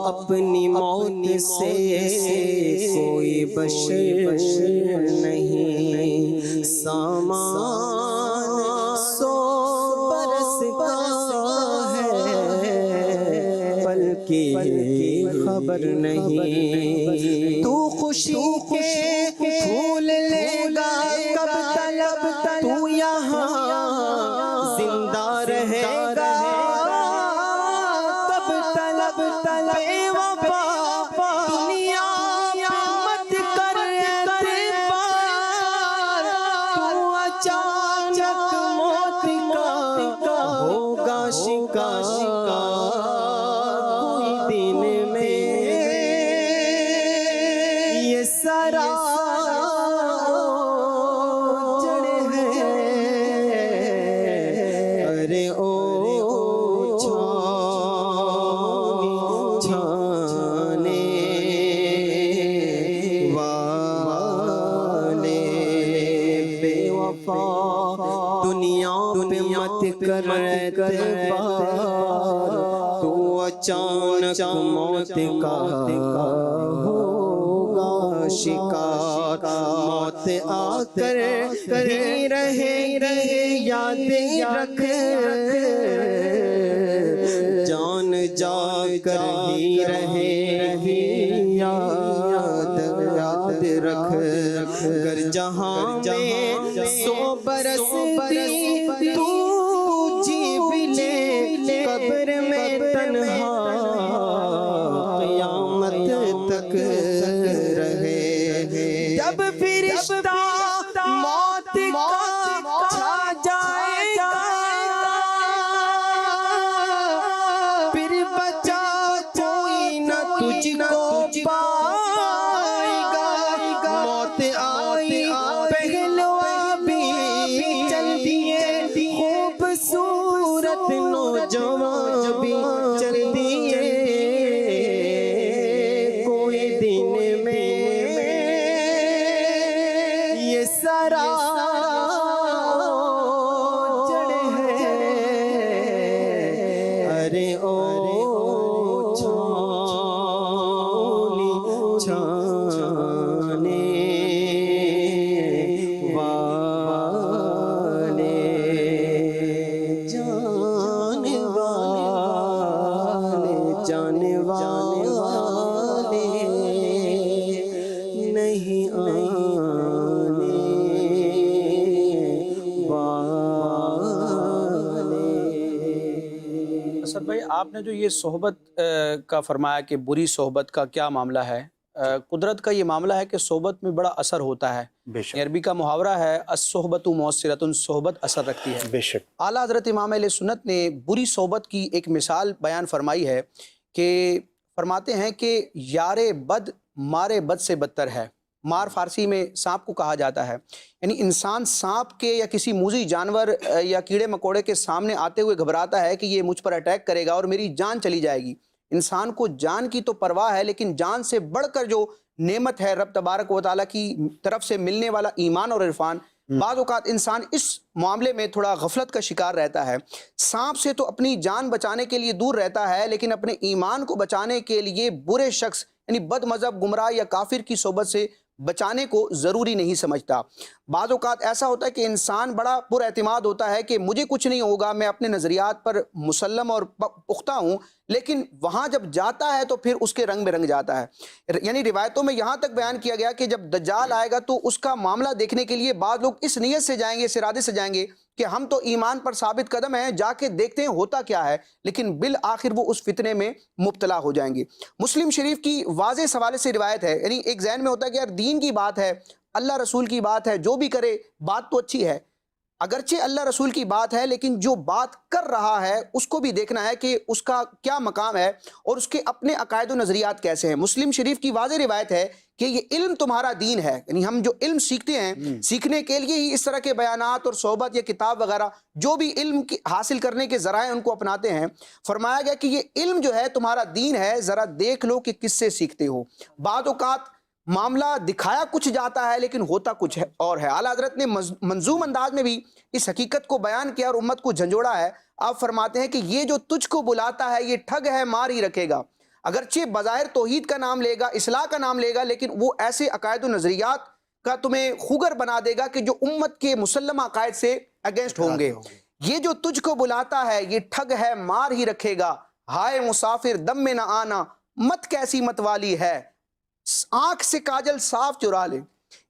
اپنی موت سے کوئی بشر نہیں، سامان 100 برس کا ہے بلکہ خبر نہیں. تو خوشی کے پھول لے گا کب طلب تو یہاں زندہ رہے گا، کب طلب بے وفا دنیا مت کر اعتبار، تو اچانک موت کا ہوگا شکار. کوئی دن میں یہ سارا جڑ ہے، ارے او دنیا پہ مت کر اعتبار، تو اچانک موت کا ہوگا شکار. موت آ کر ہی رہے یاد رکھ، جان جا کر ہی رہے یاد رکھ. گر جہاں میں 100 برس بھی تو جی بھی لے، قبر میں تنہا قیامت تک رہے. جب فرشتہ موت کا چھا جائے گا، پھر بچا کوئی نہ تجھ کو پائے گا. موت آئی پہلوا بھی چل دیے، خوبصورت نوجوان بھی چل دیے. کوئی دن میں یہ سارا جڑ ہے، ارے او چھانے والے جانے والے نہیں آنے اسد بھائی آپ نے جو یہ صحبت کا فرمایا کہ بری صحبت کا کیا معاملہ ہے، قدرت کا یہ معاملہ ہے کہ صحبت میں بڑا اثر ہوتا ہے. بے شک عربی کا محاورہ ہے الصحبت مؤثرۃ، صحبت اثر رکھتی ہے. بے شک. اعلیٰ حضرت امام اہل سنت نے بری صحبت کی ایک مثال بیان فرمائی ہے کہ فرماتے ہیں کہ یار بد مارے بد سے بدتر ہے. مار فارسی میں سانپ کو کہا جاتا ہے، یعنی انسان سانپ کے یا کسی موذی جانور یا کیڑے مکوڑے کے سامنے آتے ہوئے گھبراتا ہے کہ یہ مجھ پر اٹیک کرے گا اور میری جان چلی جائے گی. انسان کو جان کی تو پرواہ ہے، لیکن جان سے بڑھ کر جو نعمت ہے رب تبارک و تعالیٰ کی طرف سے ملنے والا ایمان اور عرفان، بعض اوقات انسان اس معاملے میں تھوڑا غفلت کا شکار رہتا ہے. سانپ سے تو اپنی جان بچانے کے لیے دور رہتا ہے، لیکن اپنے ایمان کو بچانے کے لیے برے شخص یعنی بد مذہب، گمراہ یا کافر کی صحبت سے بچانے کو ضروری نہیں سمجھتا. بعض اوقات ایسا ہوتا ہے کہ انسان بڑا پر اعتماد ہوتا ہے کہ مجھے کچھ نہیں ہوگا، میں اپنے نظریات پر مسلم اور پختہ ہوں، لیکن وہاں جب جاتا ہے تو پھر اس کے رنگ میں رنگ جاتا ہے. یعنی روایتوں میں یہاں تک بیان کیا گیا کہ جب دجال آئے گا تو اس کا معاملہ دیکھنے کے لیے بعض لوگ اس نیت سے جائیں گے، اس ارادے سے جائیں گے کہ ہم تو ایمان پر ثابت قدم ہیں، جا کے دیکھتے ہیں ہوتا کیا ہے، لیکن بالآخر وہ اس فتنے میں مبتلا ہو جائیں گے. مسلم شریف کی واضح حوالے سے روایت ہے، یعنی ایک ذہن میں ہوتا ہے کہ یار دین کی بات ہے، اللہ رسول کی بات ہے، جو بھی کرے بات تو اچھی ہے. اگرچہ اللہ رسول کی بات ہے، لیکن جو بات کر رہا ہے اس کو بھی دیکھنا ہے کہ اس کا کیا مقام ہے اور اس کے اپنے عقائد و نظریات کیسے ہیں. مسلم شریف کی واضح روایت ہے کہ یہ علم تمہارا دین ہے، یعنی ہم جو علم سیکھتے ہیں سیکھنے کے لیے ہی اس طرح کے بیانات اور صحبت یا کتاب وغیرہ جو بھی علم حاصل کرنے کے ذرائع ان کو اپناتے ہیں. فرمایا گیا کہ یہ علم جو ہے تمہارا دین ہے، ذرا دیکھ لو کہ کس سے سیکھتے ہو. بعض اوقات معاملہ دکھایا کچھ جاتا ہے لیکن ہوتا کچھ ہے اور ہے. اعلیٰ حضرت نے منظوم انداز میں بھی اس حقیقت کو بیان کیا اور امت کو جھنجھوڑا ہے. آپ فرماتے ہیں کہ یہ جو تجھ کو بلاتا ہے یہ ٹھگ ہے، مار ہی رکھے گا. اگرچہ بظاہر توحید کا نام لے گا، اصلاح کا نام لے گا، لیکن وہ ایسے عقائد و نظریات کا تمہیں خوگر بنا دے گا کہ جو امت کے مسلمہ عقائد سے اگینسٹ ہوں گے. یہ جو تجھ کو بلاتا ہے یہ ٹھگ ہے، مار ہی رکھے گا. ہائے مسافر دم میں نہ آنا، مت کیسی مت والی ہے، آنکھ سے کاجل صاف چرا لے.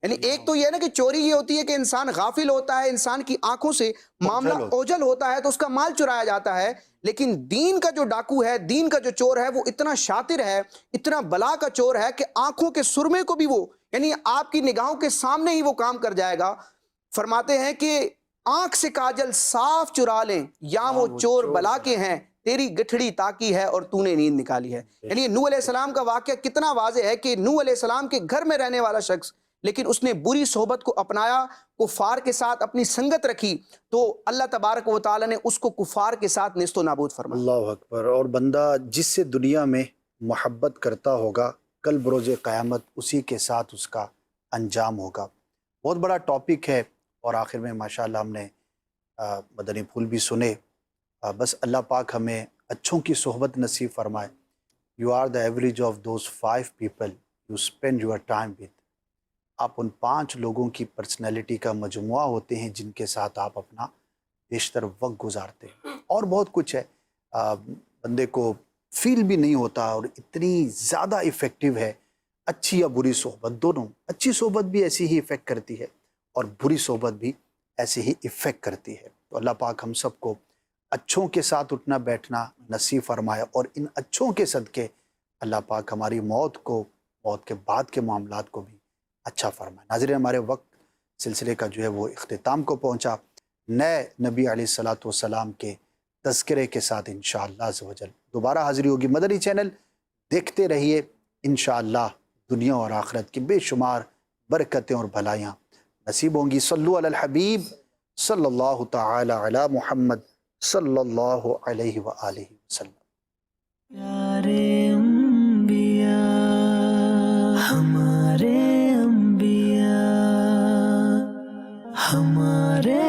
یعنی ایک تو یہ ہے نا کہ چوری یہ ہوتی ہے کہ انسان غافل ہوتا ہے، انسان کی آنکھوں سے معاملہ اوجھل ہوتا ہے تو اس کا مال چرایا جاتا ہے. لیکن دین کا جو ڈاکو ہے، دین کا جو چور ہے، وہ اتنا شاطر ہے، اتنا بلا کا چور ہے کہ آنکھوں کے سرمے کو بھی وہ یعنی آپ کی نگاہوں کے سامنے ہی وہ کام kar جائے گا. فرماتے ہیں کہ آنکھ سے کاجل صاف چرا لیں یا وہ چور بلا کے ہیں، تیری گٹھڑی تاکی ہے اور تو نے نیند نکالی ہے. یعنی نوح علیہ السلام کا واقعہ کتنا واضح ہے کہ نوح علیہ السلام کے گھر میں رہنے والا شخص، لیکن اس نے بری صحبت کو اپنایا، کفار کے ساتھ اپنی سنگت رکھی تو اللہ تبارک و تعالی نے اس کو کفار کے ساتھ نیست و نابود فرمایا. اللہ اکبر. اور بندہ جس سے دنیا میں محبت کرتا ہوگا کل بروز قیامت اسی کے ساتھ اس کا انجام ہوگا. بہت بڑا ٹاپک ہے اور آخر میں ماشاءاللہ ہم نے مدنی پھول بھی سنے. بس اللہ پاک ہمیں اچھوں کی صحبت نصیب فرمائے. You are the average of those 5 people you spend your time with. آپ ان 5 لوگوں کی پرسنالٹی کا مجموعہ ہوتے ہیں جن کے ساتھ آپ اپنا بیشتر وقت گزارتے ہیں. اور بہت کچھ ہے، بندے کو فیل بھی نہیں ہوتا اور اتنی زیادہ ایفیکٹو ہے اچھی یا بری صحبت دونوں. اچھی صحبت بھی ایسی ہی ایفیکٹ کرتی ہے اور بری صحبت بھی ایسے ہی ایفیکٹ کرتی ہے. تو اللہ پاک ہم سب کو اچھوں کے ساتھ اٹھنا بیٹھنا نصیب فرمائے اور ان اچھوں کے صدقے اللہ پاک ہماری موت کے بعد کے معاملات کو بھی اچھا فرمائے. ناظرین، ہمارے وقت سلسلے کا جو ہے وہ اختتام کو پہنچا. نئے نبی علیہ الصلاۃ والسلام کے تذکرے کے ساتھ انشاءاللہ عز و جل دوبارہ حاضری ہوگی. مدنی چینل دیکھتے رہیے، انشاءاللہ دنیا اور آخرت کی بے شمار برکتیں اور بھلائیاں نصیب ہوں گی. صلو علی الحبیب صلی اللہ تعالی علی محمد صلی اللہ علیہ وآلہ وسلم. پیارے انبیاء ہمارے انبیاء ہمارے